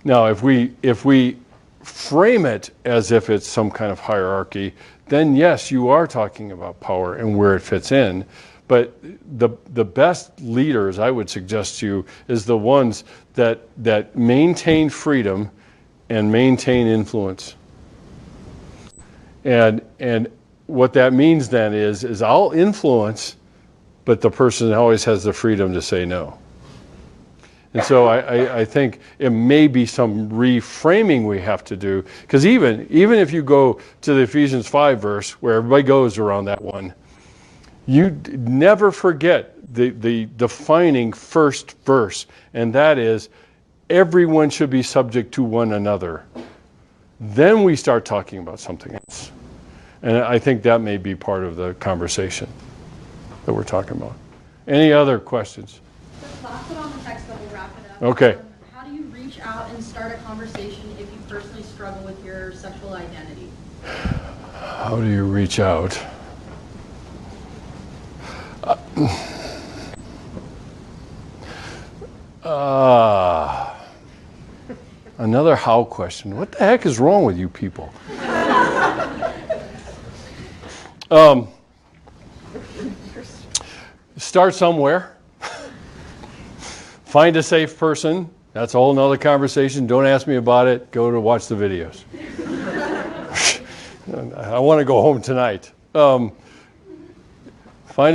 Now, if we frame it as if it's some kind of hierarchy, then yes, you are talking about power and where it fits in. But the best leaders, I would suggest to you, is the ones that maintain freedom and maintain influence. And what that means then is I'll influence, but the person always has the freedom to say no. And so I think it may be some reframing we have to do, because even if you go to the Ephesians 5 verse, where everybody goes around that one, you never forget the defining first verse, and that is, everyone should be subject to one another. Then we start talking about something else. And I think that may be part of the conversation that we're talking about. Any other questions? Just last one on the text, then we'll wrap it up. Okay. How do you reach out and start a conversation if you personally struggle with your sexual identity? How do you reach out? Another how question. What the heck is wrong with you people? Start somewhere. Find a safe person. That's a whole nother conversation. Don't ask me about it. Go to watch the videos. I want to go home tonight. Find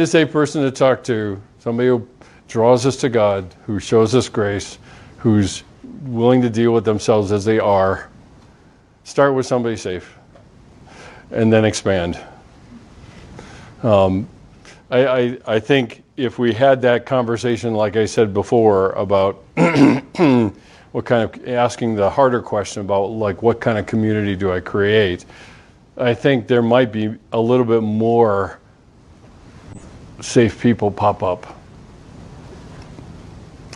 a safe person to talk to. Somebody who draws us to God, who shows us grace, who's willing to deal with themselves as they are. Start with somebody safe, and then expand. I think if we had that conversation, like I said before, about what kind of asking the harder question about like what kind of community do I create, I think there might be a little bit more safe people pop up.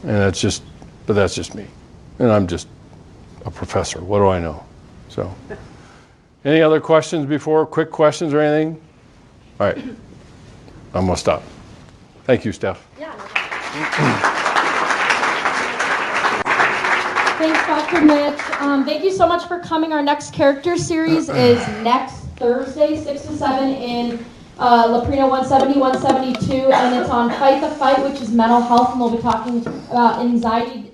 And that's just me. And I'm just a professor. What do I know? So, any other questions before? Quick questions or anything? All right. I'm going to stop. Thank you, Steph. Yeah. Thanks, Dr. Mitch. Thank you so much for coming. Our next character series is next Thursday, 6 to 7 in La Prina 170, 172, and it's on Fight the Fight, which is mental health, and we'll be talking about anxiety